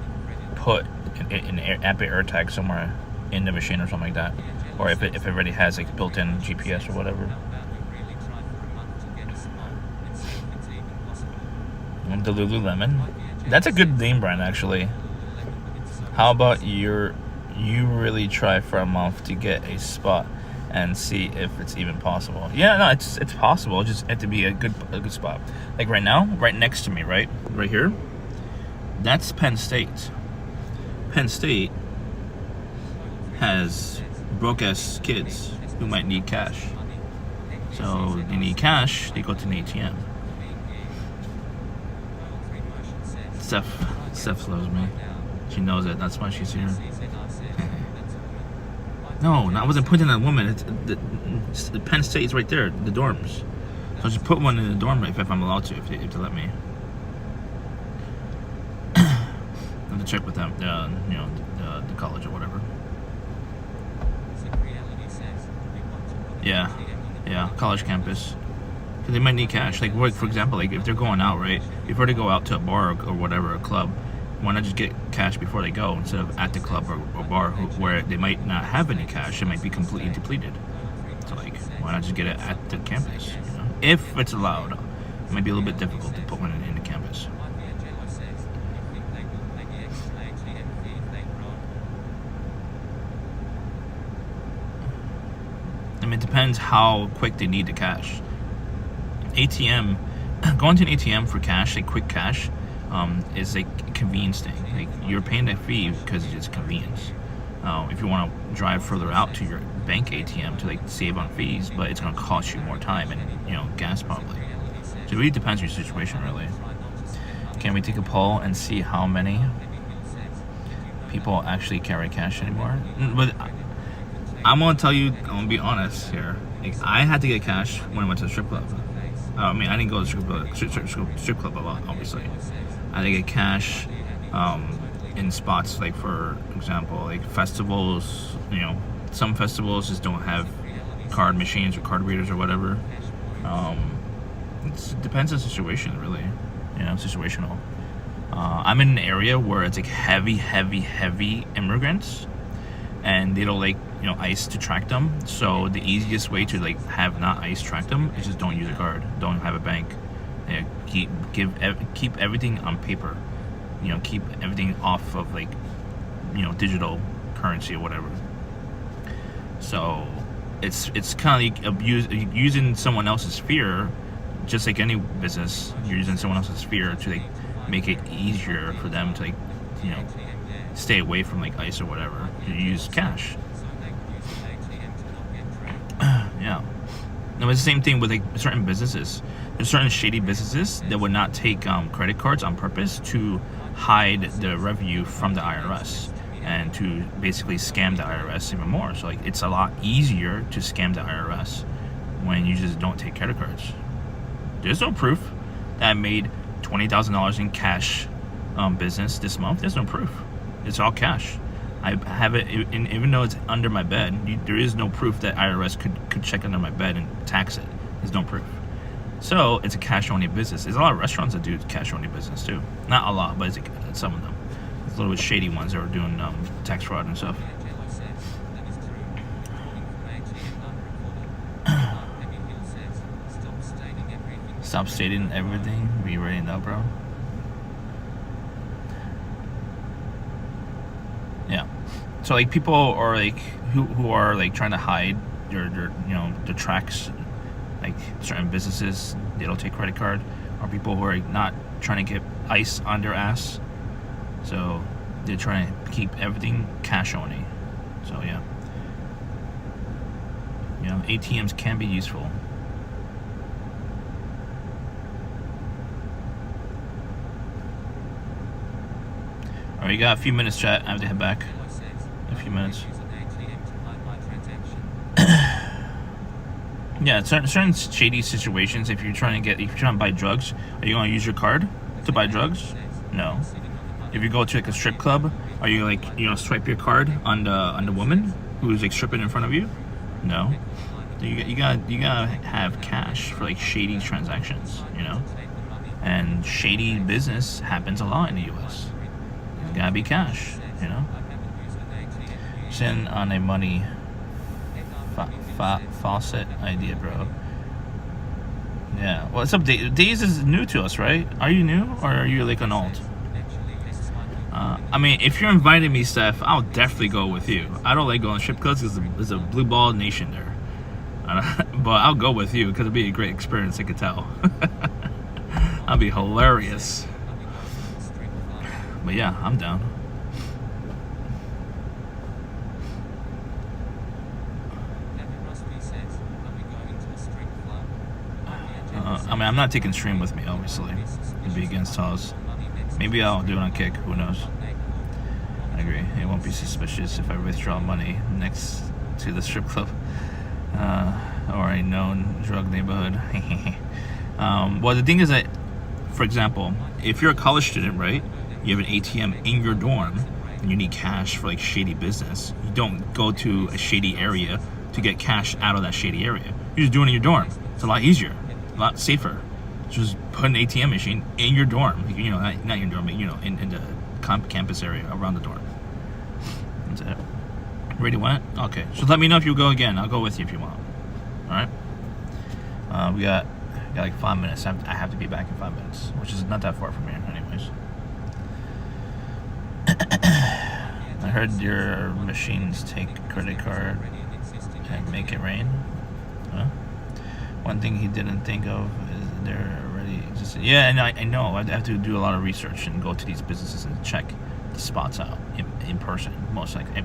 put an Apple AirTag somewhere in the machine or something like that, or if it already has like built-in GPS or whatever. The Lululemon. That's a good name brand actually. How about you really try for a month to get a spot and see if it's even possible. Yeah, no, it's possible. It just have to be a good spot. Like right now, right next to me, right here, that's Penn State. Penn State has broke-ass kids who might need cash. So they need cash, they go to an ATM. Steph loves me. She knows it. That's why she's here. No, I wasn't putting that woman. It's the Penn State is right there, the dorms. So I just put one in the dorm if I'm allowed to, if they let me. I have to check with them, the college or whatever. Yeah, college campus. Because they might need cash. Like, for example, like if they're going out, right? Before they go out to a bar or whatever, a club, why not just get cash before they go instead of at the club or bar where they might not have any cash? It might be completely depleted. So like, why not just get it at the campus? If it's allowed. It might be a little bit difficult to put one in the campus. I mean, it depends how quick they need the cash. ATM, going to an ATM for cash, like quick cash, is like a convenience thing. Like you're paying that fee because it's convenience. If you want to drive further out to your bank ATM to like save on fees, but it's going to cost you more time and gas probably. So it really depends on your situation, really. Can we take a poll and see how many people actually carry cash anymore? But I'm going to tell you, I'm going to be honest here. Like, I had to get cash when I went to the strip club. I mean, I didn't go to the strip club a lot, obviously. I had to get cash in spots, like, for example, like festivals. Some festivals just don't have card machines or card readers or whatever. It depends on the situation, really. Situational. I'm in an area where it's like heavy immigrants, and they don't like ICE to track them. So the easiest way to like have not ICE track them is just don't use a card, don't have a bank. Keep everything on paper. Keep everything off of like digital currency or whatever. So it's kind of like using someone else's fear, just like any business. You're using someone else's fear to like make it easier for them to like, you know, stay away from like ICE or whatever. You use cash. Yeah. No, it's the same thing with like certain businesses. There's certain shady businesses that would not take credit cards on purpose to hide the revenue from the IRS and to basically scam the IRS even more. So like it's a lot easier to scam the IRS when you just don't take credit cards. There's no proof that I made $20,000 in cash business this month. There's no proof. It's all cash. I have it, even though it's under my bed, there is no proof that IRS could check under my bed and tax it. There's no proof. So it's a cash-only business. There's a lot of restaurants that do cash-only business too. Not a lot, but it's some of them. There's a little bit shady ones that are doing tax fraud and stuff. Stop stating everything. Be ready now, bro. Yeah. So like people are like who are like trying to hide their you know the tracks, like certain businesses they don't take credit card, or people who are like, not trying to get ICE on their ass. So they're trying to keep everything cash only. So yeah. You know, ATMs can be useful. Alright, you got a few minutes, chat. I have to head back. A few minutes. Yeah, certain shady situations. If you're trying to buy drugs, are you going to use your card to buy drugs? No. If you go to like a strip club, are you like swipe your card on the woman who's like stripping in front of you? No. You gotta have cash for like shady transactions, you know. And shady business happens a lot in the U.S. It's gotta be cash, you know. Send on a money faucet idea, bro. Yeah. What's up, Days is new to us, right? Are you new or are you like an old? I mean, if you're inviting me, Steph, I'll definitely go with you. I don't like going to strip clubs because there's a blue ball nation there. But I'll go with you because it'll be a great experience, I could tell. That'll be hilarious. But yeah, I'm down. I mean, I'm not taking stream with me, obviously. It'd be against us. Maybe I'll do it on Kick. Who knows? I agree. It won't be suspicious if I withdraw money next to the strip club or a known drug neighborhood. Well, the thing is that, for example, if you're a college student, right? You have an ATM in your dorm and you need cash for like shady business. You don't go to a shady area to get cash out of that shady area. You just do it in your dorm. It's a lot easier, a lot safer. Just put an ATM machine in your dorm. You know, not your dorm, but you know, in the campus area around the dorm. That's it. Ready went? Okay. So let me know if you go again. I'll go with you if you want. All right. We got like 5 minutes. I have to be back in 5 minutes, which is not that far from here, anyways. I heard your machines take credit card and make it rain. Huh? One thing he didn't think of is they're already existing. Yeah, and I know. I have to do a lot of research and go to these businesses and check the spots out in person, most likely.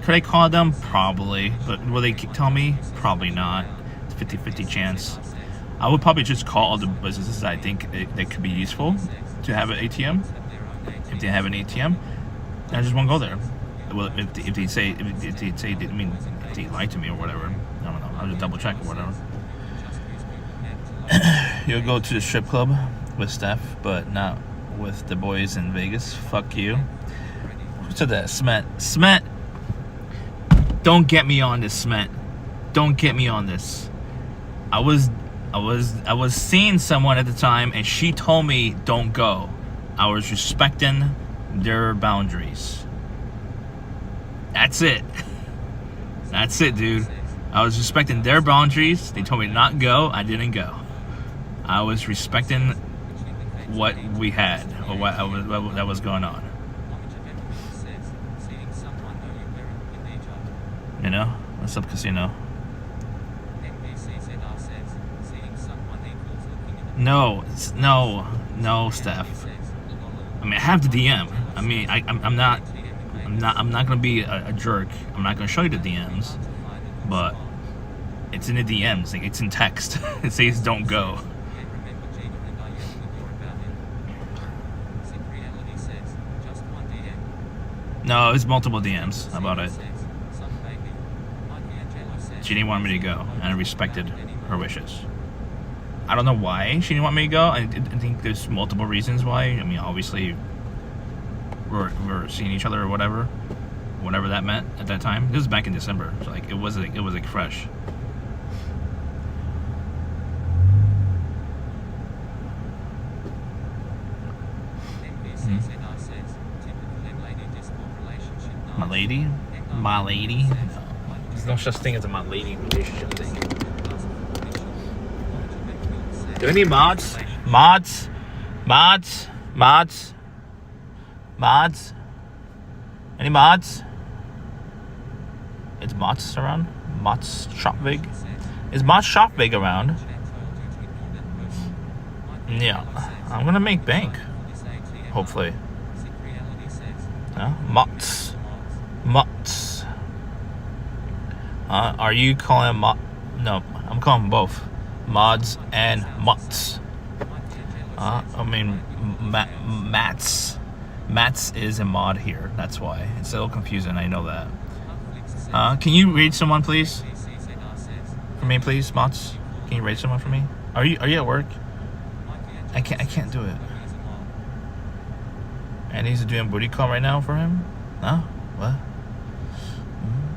Could I call them? Probably. But will they tell me? Probably not. It's 50-50 chance. I would probably just call all the businesses that I think they could be useful to have an ATM. If they have an ATM, I just won't go there. Well, if they say, if they lie to me or whatever, I don't know. I'll just double check or whatever. You'll go to the strip club with Steph, but not with the boys in Vegas. Fuck you. Who said that? Smet. Don't get me on this, Smet. Don't get me on this. I was seeing someone at the time, and she told me don't go. I was respecting their boundaries. That's it. That's it, dude. I was respecting their boundaries. They told me to not go. I didn't go. I was respecting what we had or what that was going on. You know? What's up, Casino? No, no, Steph. I mean, I have the DM. I mean, I'm not gonna be a jerk. I'm not gonna show you the DMs, but it's in the DMs. Like, it's in text. It says don't go. No, it's multiple DMs about it. She didn't want me to go, and I respected her wishes. I don't know why she didn't want me to go. I think there's multiple reasons why. I mean, obviously, we're seeing each other or whatever that meant at that time. This was back in December, so like it was like fresh. My lady? My lady? No. There's no such thing as a my lady relationship thing. Do any mods? Mods? Mods? Mods? Mods? Any mods? Is Mods around? Mods Shopvig? Is Mods Shopvig around? Yeah. I'm gonna make bank. Hopefully. Mods. Mods. Are you calling mod? No, I'm calling both. Mods and Mods. I mean, Mats. Mats is a mod here. That's why. It's a little confusing. I know that. Can you read someone, please? For me, please, Mods. Can you read someone for me? Are you at work? I can't do it. And he's doing booty call right now for him? No? What?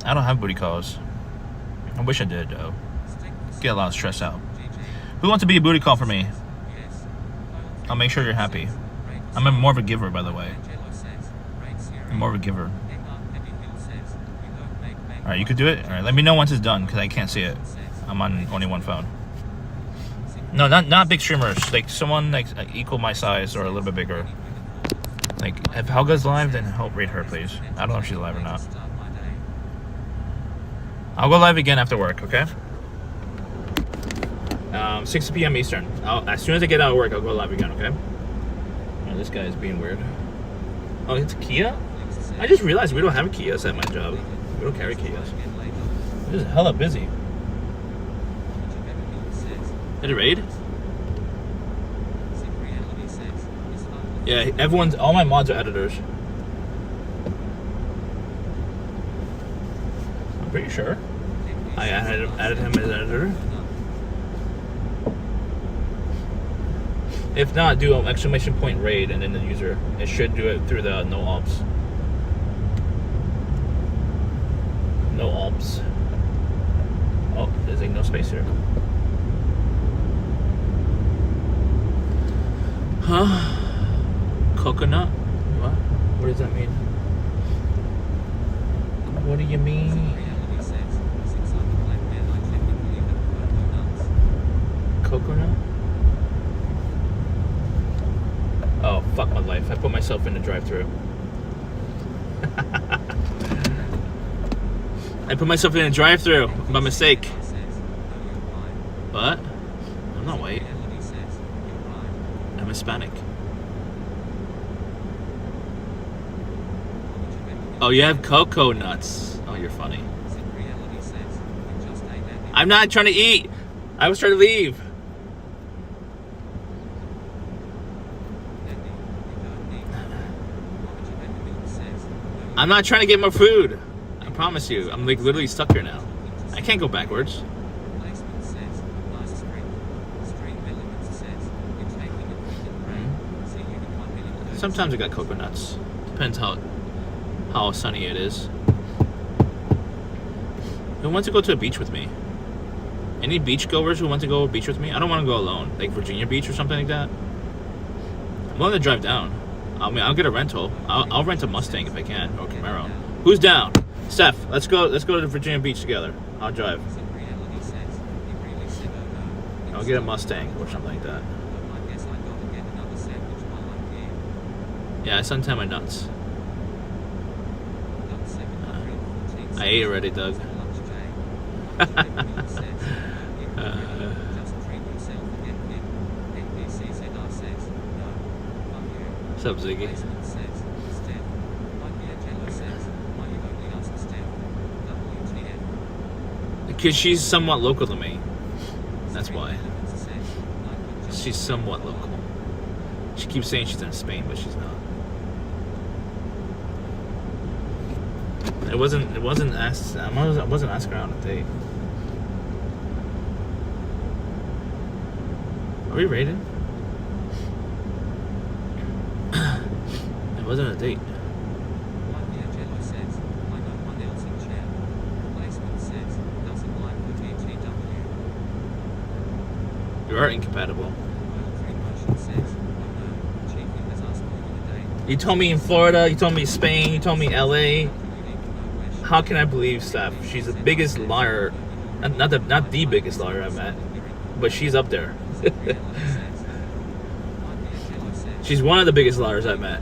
I don't have booty calls. I wish I did, though. Get a lot of stress out. Who wants to be a booty call for me? I'll make sure you're happy. I'm more of a giver, by the way. I'm more of a giver. Alright, you could do it? Alright, let me know once it's done, because I can't see it. I'm on only one phone. No, not big streamers. Like, someone like equal my size or a little bit bigger. Like, if Helga's live, then help rate her, please. I don't know if she's live or not. I'll go live again after work, okay? 6 p.m. Eastern. As soon as I get out of work, I'll go live again, okay? Oh, this guy is being weird. Oh, it's a Kia? I just realized we don't have Kias at my job. We don't carry Kias. This is hella busy. Did it raid? Yeah, all my mods are editors. I'm pretty sure. I added him as editor. If not, do an exclamation point raid and then the user. It should do it through the no ops. No ops. Oh, there's like no space here. Huh? Coconut? What? What does that mean? What do you mean? Coconut? Oh, fuck my life. I put myself in the drive-thru. I put myself in a drive-thru by mistake. What? I'm not white. I'm Hispanic. Oh, you have cocoa nuts. Oh, you're funny. I'm not trying to eat. I was trying to leave. I'm not trying to get more food. I promise you. I'm like literally stuck here now. I can't go backwards. Sometimes I got coconuts. Depends how sunny it is. Who wants to go to a beach with me? Any beach goers who want to go to a beach with me? I don't want to go alone. Like Virginia Beach or something like that. I'm willing to drive down. I mean, I'll get a rental. I'll rent a Mustang if I can, or Camaro. Who's down? Steph, let's go to Virginia Beach together. I'll drive. I'll get a Mustang or something like that. Yeah, I suntan my nuts. I ate already, Doug. What's up, Ziggy? Because she's somewhat local to me. That's why. She's somewhat local. She keeps saying she's in Spain, but she's not. I wasn't asking her on a date. Are we rated? It wasn't a date. You are incompatible. You told me in Florida, you told me Spain, you told me LA. How can I believe Steph? She's the biggest liar. Not the biggest liar I've met, but she's up there. She's one of the biggest liars I've met.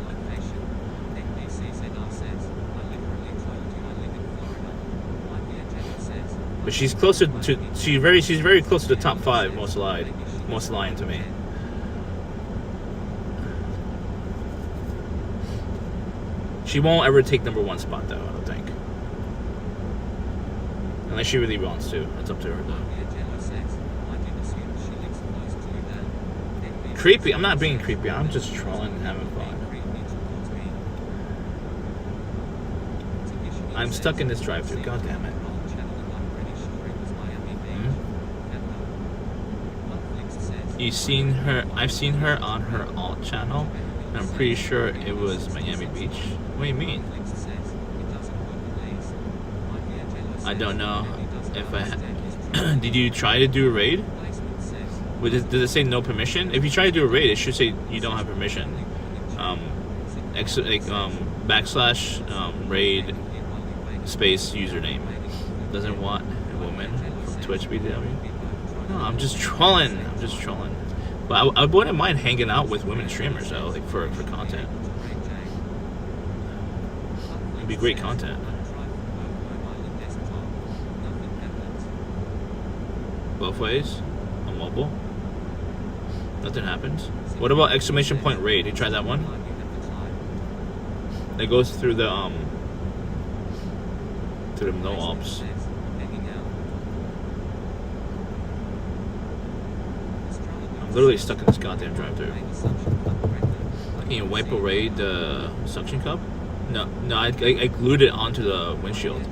But she's closer to she's very close to the top 5 most lying to me. She won't ever take number 1 spot though, I don't think. Unless she really wants to. It's up to her though. Creepy? I'm not being creepy. I'm just trolling and having fun. I'm stuck in this drive-thru. God damn it. You've seen her? I've seen her on her alt channel. And I'm pretty sure it was Miami Beach. What do you mean? I don't know if I did you try to do a raid? Did it say no permission? If you try to do a raid, it should say you don't have permission. / raid space username. Doesn't want a woman from Twitch BW. No, I'm just trolling. But I wouldn't mind hanging out with women streamers though, like for content. It'd be great content. Both ways on mobile. Nothing happens. What about exclamation point raid? You tried that one? It goes through the no ops. I'm literally stuck in this goddamn drive-thru. Can you wipe away the suction cup? No, I glued it onto the windshield.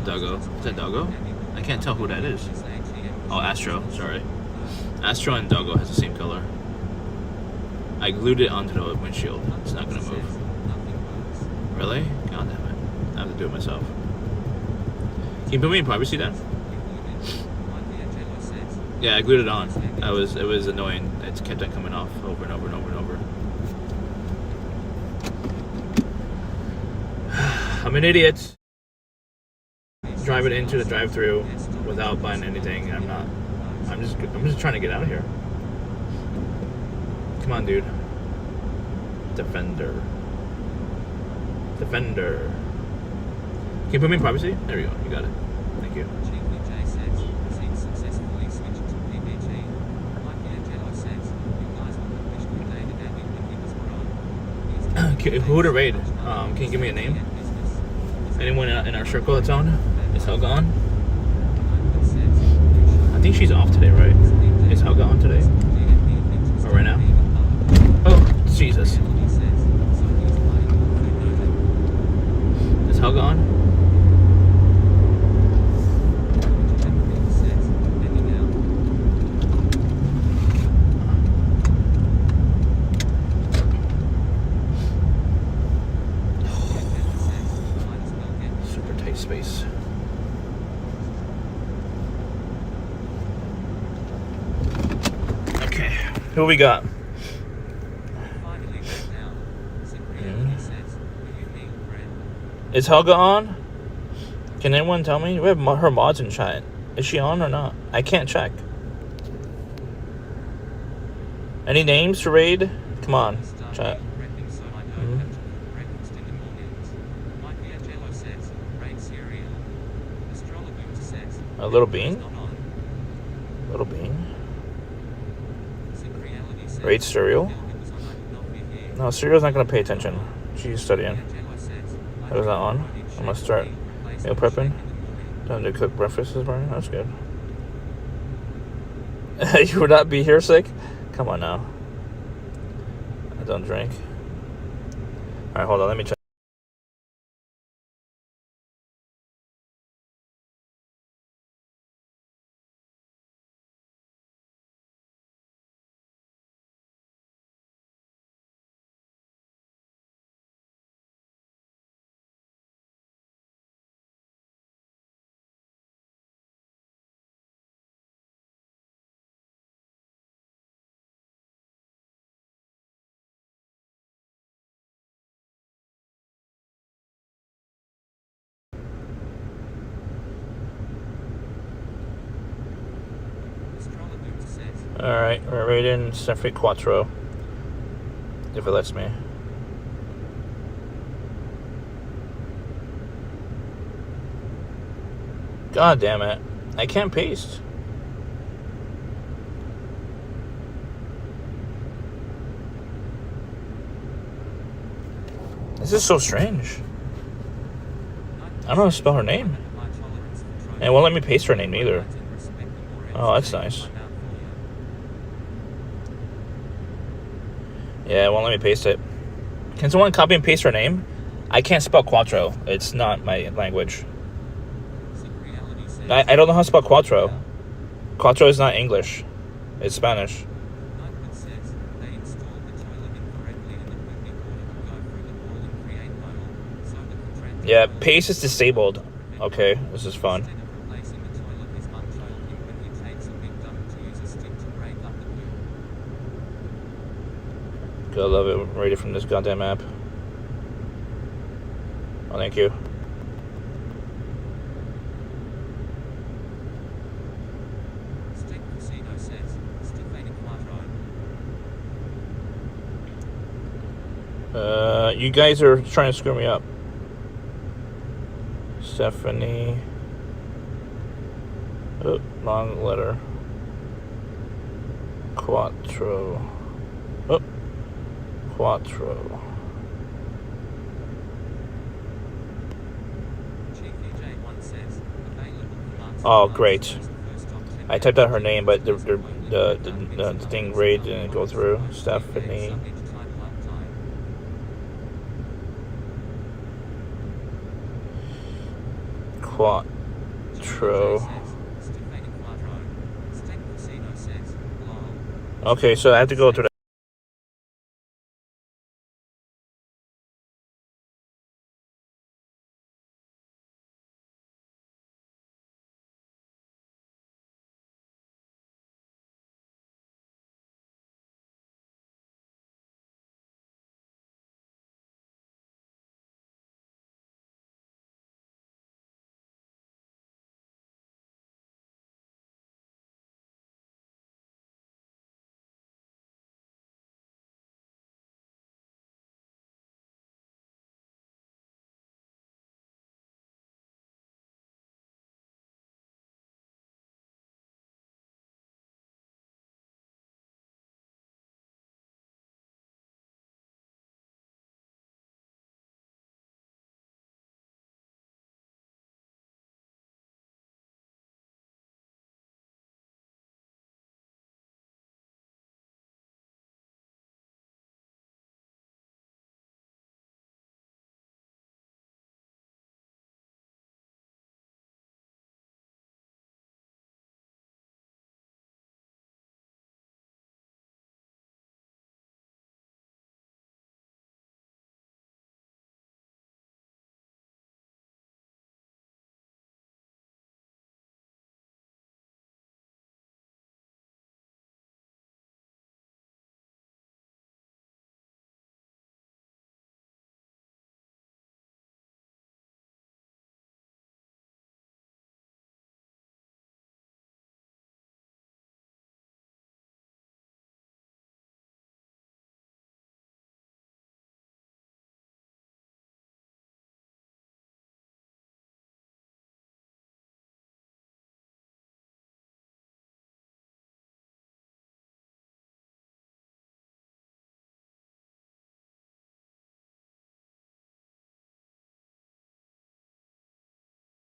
Doggo. Is that Doggo? I can't tell who that is. Oh, Astro. Sorry. Astro and Doggo has the same color. I glued it onto the windshield. It's not gonna move. Really? God damn it. I have to do it myself. Can you put me in privacy then? Yeah, I glued it on. It was annoying. It kept on coming off over and over and over and over. I'm an idiot. Driving into the drive-thru without buying anything. I'm just trying to get out of here. Come on, dude. Defender. Can you put me in privacy? There we go. You got it. Thank you. Who to raid? Can you give me a name? Anyone in our circle that's on? Is Helga on? I think she's off today, right? Is Helga on today? Or right now? Oh, Jesus. Is Helga on? Super tight space. Okay, who we got? Is Helga on? Can anyone tell me? We have her mods in chat. Is she on or not? I can't check. Any names to raid? Come on, chat. A little bean? Little bean? Rate cereal? No, cereal's not gonna pay attention. She's studying. How is that on? I'm gonna start meal prepping. Time to cook breakfast this morning. That's good. You would not be here sick? Come on now. I don't drink. Alright, hold on. Let me check. Alright, we're rating Stephanie Quattro. If it lets me. God damn it. I can't paste. This is so strange. I don't know how to spell her name. And it won't let me paste her name either. Oh, that's nice. Yeah, it won't let me paste it. Can someone copy and paste her name? I can't spell Quattro. It's not my language. I don't know how to spell Quattro. Quattro is not English. It's Spanish. Yeah, paste is disabled. Okay, this is fun. Gotta love it. Read it from this goddamn app. Oh, thank you. You guys are trying to screw me up. Stephanie. Oh, long letter. Quattro. Oh. Quattro. Oh, great. I typed out her name, but the thing grade didn't go through. Stephanie. Quattro. Okay, so I have to go through that.